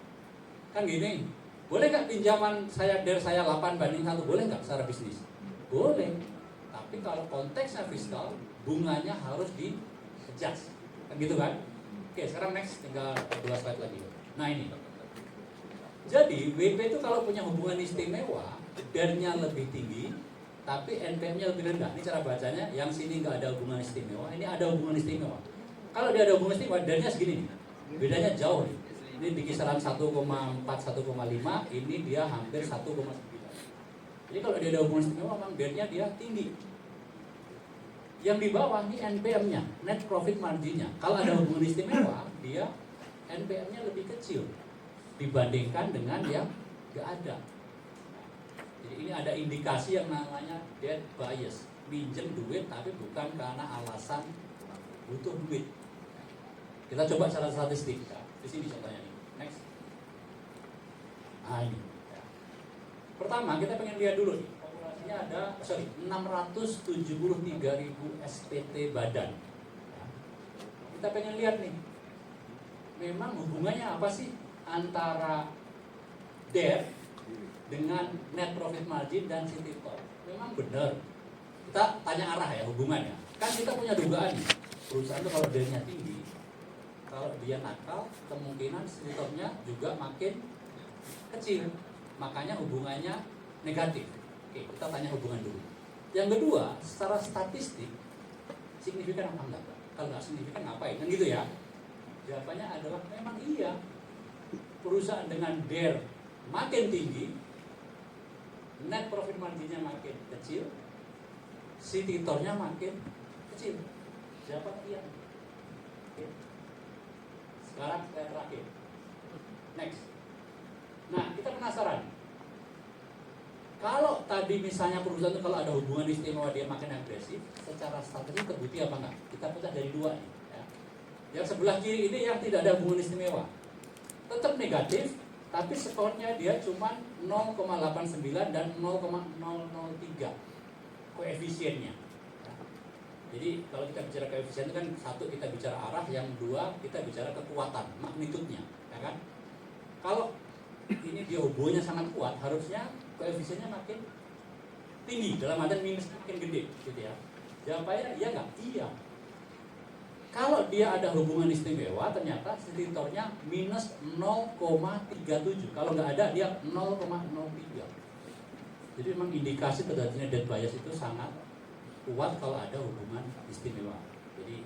Kan gini, boleh nggak pinjaman saya dari saya 8:1, boleh nggak secara bisnis? Boleh. Tapi kalau konteksnya fiskal, bunganya harus di-adjust. Kan gitu kan? Oke, sekarang next, tinggal 2 slide lagi. Nah ini. Jadi WP itu kalau punya hubungan istimewa, darnya lebih tinggi, tapi NPM-nya lebih rendah. Ini cara bacanya, yang sini nggak ada hubungan istimewa, ini ada hubungan istimewa. Kalau dia ada hubungan istimewa, darnya segini nih. Bedanya jauh nih. Ini di kisaran 1,4, 1,5, ini dia hampir 1,9. Jadi kalau dia ada hubungan istimewa, memang darnya dia tinggi. Yang di bawah ini NPM-nya, net profit margin-nya. Kalau ada hubungan istimewa, dia NPM-nya lebih kecil dibandingkan dengan yang nggak ada. Jadi ini ada indikasi yang namanya debt bias, minjem duit tapi bukan karena alasan butuh duit. Kita coba secara statistik. Di sini contohnya nih. Next. Nah ini. Pertama kita pengen lihat dulu nih. Populasinya ada 673.000 SPT badan. Kita pengen lihat nih. Memang hubungannya apa sih antara debt dengan net profit margin dan CTIP? Memang benar. Kita tanya arah ya hubungannya. Kan kita punya dugaan nih. Perusahaan itu kalau debt-nya tinggi, kalau dia nakal, kemungkinan CTIP-nya juga makin kecil. Makanya hubungannya negatif. Oke, kita tanya hubungan dulu. Yang kedua, secara statistik signifikan apa enggak? Kalau nggak signifikan ngapain? Kan gitu ya. Jawabannya adalah memang iya. Perusahaan dengan DER makin tinggi, net profit marginnya makin kecil, CTIP-nya makin kecil. Jawaban iya. Oke. Sekarang saya terakhir. Next. Nah, kita penasaran. Kalau tadi misalnya perusahaan itu kalau ada hubungan istimewa dia makin agresif, secara statistik terbukti apa enggak? Kita pecah dari dua nih. Ya. Yang sebelah kiri ini yang tidak ada hubungan istimewa, tetap negatif, tapi skornya dia cuma 0,89 dan 0,003 koefisiennya. Ya. Jadi kalau kita bicara koefisien itu kan satu kita bicara arah, yang dua kita bicara kekuatan, magnitudenya, ya kan? Kalau ini dia hubungannya sangat kuat, harusnya koefisiennya makin tinggi, dalam artian minusnya makin gede, gitu ya. Jawabannya iya nggak? Iya. Kalau dia ada hubungan istimewa, ternyata CTIP-nya minus 0,37. Kalau nggak ada, dia 0,03. Jadi memang indikasi terjadinya debt bias itu sangat kuat kalau ada hubungan istimewa. Jadi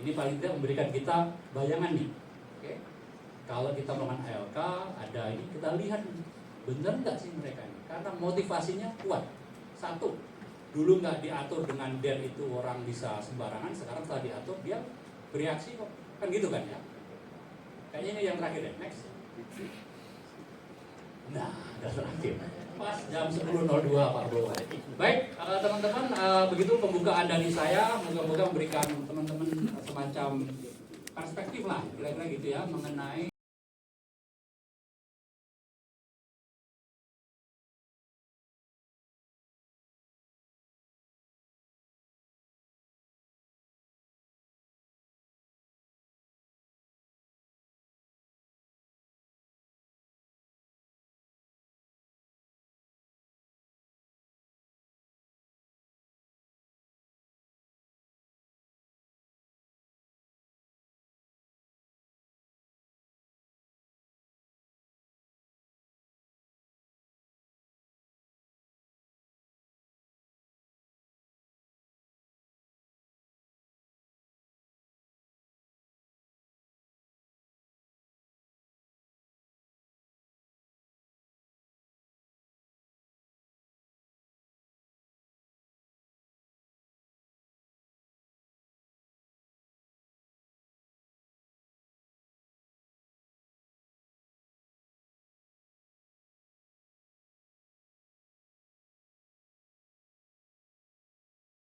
ini paling tidak memberikan kita bayangan nih. Oke? Kalau kita melakukan ALK, ada ini, kita lihat benar nggak sih mereka ini? Karena motivasinya kuat. Satu, dulu nggak diatur dengan DER itu orang bisa sembarangan, sekarang setelah diatur dia bereaksi kok, kan gitu kan ya? Kayaknya ini yang terakhir ya, next. Nah, udah terakhir. Pas jam 10.02 Pak Bro. Baik, teman-teman, begitu pembukaan dari saya, moga-moga memberikan teman-teman semacam perspektif lah, kira-kira gitu ya, mengenai